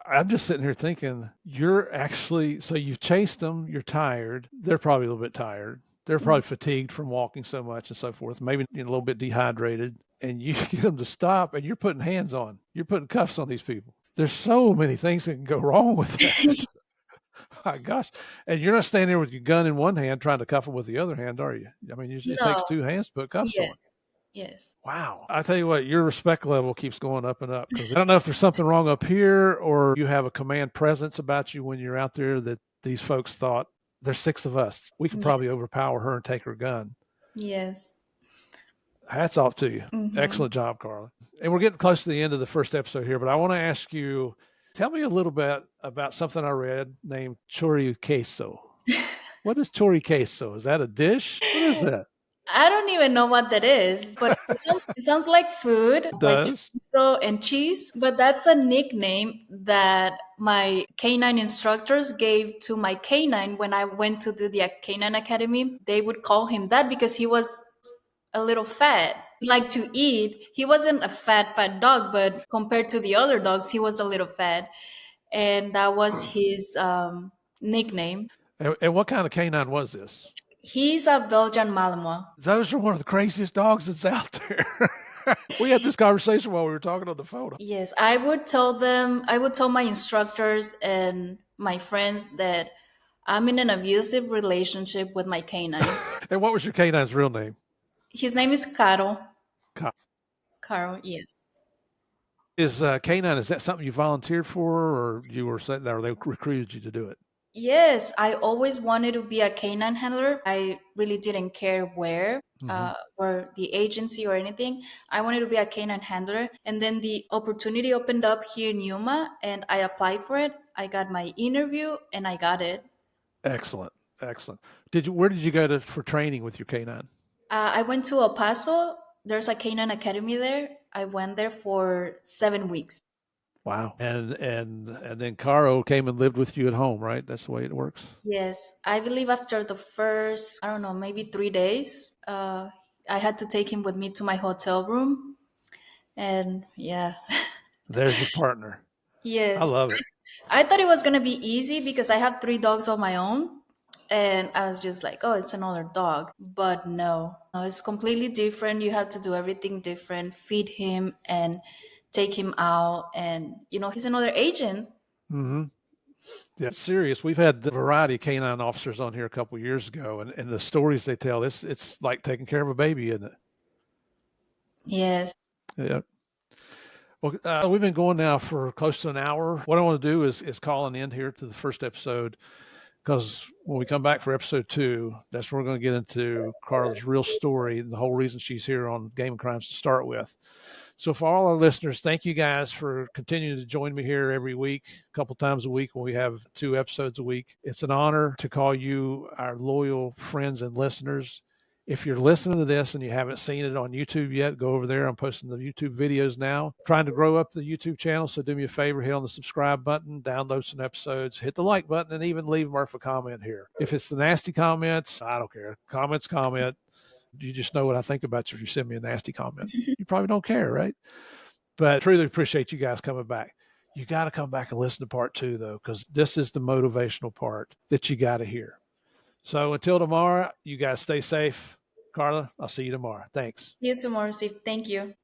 [SPEAKER 2] I'm just sitting here thinking, you're actually, so you've chased them, you're tired. They're probably a little bit tired. They're
[SPEAKER 1] Mhm.
[SPEAKER 2] probably fatigued from walking so much and so forth, maybe a little bit dehydrated. And you get them to stop and you're putting hands on, you're putting cuffs on these people. There's so many things that can go wrong with that. My gosh. And you're not standing there with your gun in one hand trying to cuff them with the other hand, are you? I mean, it takes
[SPEAKER 1] No.
[SPEAKER 2] two hands to put cuffs on.
[SPEAKER 1] Yes. Yes.
[SPEAKER 2] Wow. I tell you what, your respect level keeps going up and up because I don't know if there's something wrong up here or you have a command presence about you when you're out there that these folks thought there's six of us. We could probably
[SPEAKER 1] Yes.
[SPEAKER 2] overpower her and take her gun.
[SPEAKER 1] Yes.
[SPEAKER 2] Hats off to you.
[SPEAKER 1] Hmm.
[SPEAKER 2] Excellent job, Karla. And we're getting close to the end of the first episode here, but I want to ask you, tell me a little bit about something I read named chori queso. What is chori queso? Is that a dish? What is that?
[SPEAKER 1] I don't even know what that is, but it sounds like food,
[SPEAKER 2] It
[SPEAKER 1] like
[SPEAKER 2] does.
[SPEAKER 1] chorizo and cheese. But that's a nickname that my canine instructors gave to my canine when I went to do the canine academy. They would call him that because he was a little fat. He liked to eat. He wasn't a fat dog, but compared to the other dogs, he was a little fat, and that was his nickname.
[SPEAKER 2] And what kind of canine was this?
[SPEAKER 1] He's a Belgian Malinois.
[SPEAKER 2] Those are one of the craziest dogs that's out there. We had this conversation while we were talking on the phone.
[SPEAKER 1] Yes, I would tell them, I would tell my instructors and my friends that I'm in an abusive relationship with my canine.
[SPEAKER 2] And what was your canine's real name?
[SPEAKER 1] His name is Caro.
[SPEAKER 2] Ka-
[SPEAKER 1] Caro, yes.
[SPEAKER 2] Is canine, is that something you volunteered for, or you were saying, or they recruited you to do it?
[SPEAKER 1] Yes, I always wanted to be a canine handler. I really didn't care where,
[SPEAKER 2] Hmm.
[SPEAKER 1] or the agency or anything. I wanted to be a canine handler. And then the opportunity opened up here in Yuma, and I applied for it. I got my interview, and I got it.
[SPEAKER 2] Excellent. Excellent. Where did you go to for training with your canine?
[SPEAKER 1] I went to El Paso. There's a canine academy there. I went there for 7 weeks.
[SPEAKER 2] Wow. And then Caro came and lived with you at home, right? That's the way it works.
[SPEAKER 1] Yes, I believe after the first, I don't know, maybe 3 days, I had to take him with me to my hotel room. And yeah,
[SPEAKER 2] There's your partner. I
[SPEAKER 1] yes,
[SPEAKER 2] love it.
[SPEAKER 1] I thought it was going to be easy because I have 3 dogs of my own. And I was just like, oh, it's another dog. But no, it's completely different. You have to do everything different, feed him and take him out. And, he's another agent.
[SPEAKER 2] Hmm. Yeah, serious. We've had the variety of canine officers on here a couple of years ago, and the stories they tell, it's like taking care of a baby, isn't it?
[SPEAKER 1] Yes.
[SPEAKER 2] Yeah. Well, we've been going now for close to an hour. What I want to do is call an end here to the first episode, because when we come back for episode 2, that's when we're going to get into Karla's real story and the whole reason she's here on Game and Crimes to start with. So for all our listeners, thank you guys for continuing to join me here every week, a couple times a week when we have 2 episodes a week. It's an honor to call you our loyal friends and listeners. If you're listening to this and you haven't seen it on YouTube yet, go over there. I'm posting the YouTube videos now. Trying to grow up the YouTube channel, so do me a favor, hit on the subscribe button, download some episodes, hit the like button, and even leave Murph a comment here. If it's the nasty comments, I don't care. Comment. You just know what I think about you if you send me a nasty comment. You probably don't care, right? But I truly appreciate you guys coming back. You got to come back and listen to part 2, though, because this is the motivational part that you got to hear. So until tomorrow, you guys stay safe. Karla, I'll see you tomorrow. Thanks.
[SPEAKER 1] See you tomorrow, Steve. Thank you.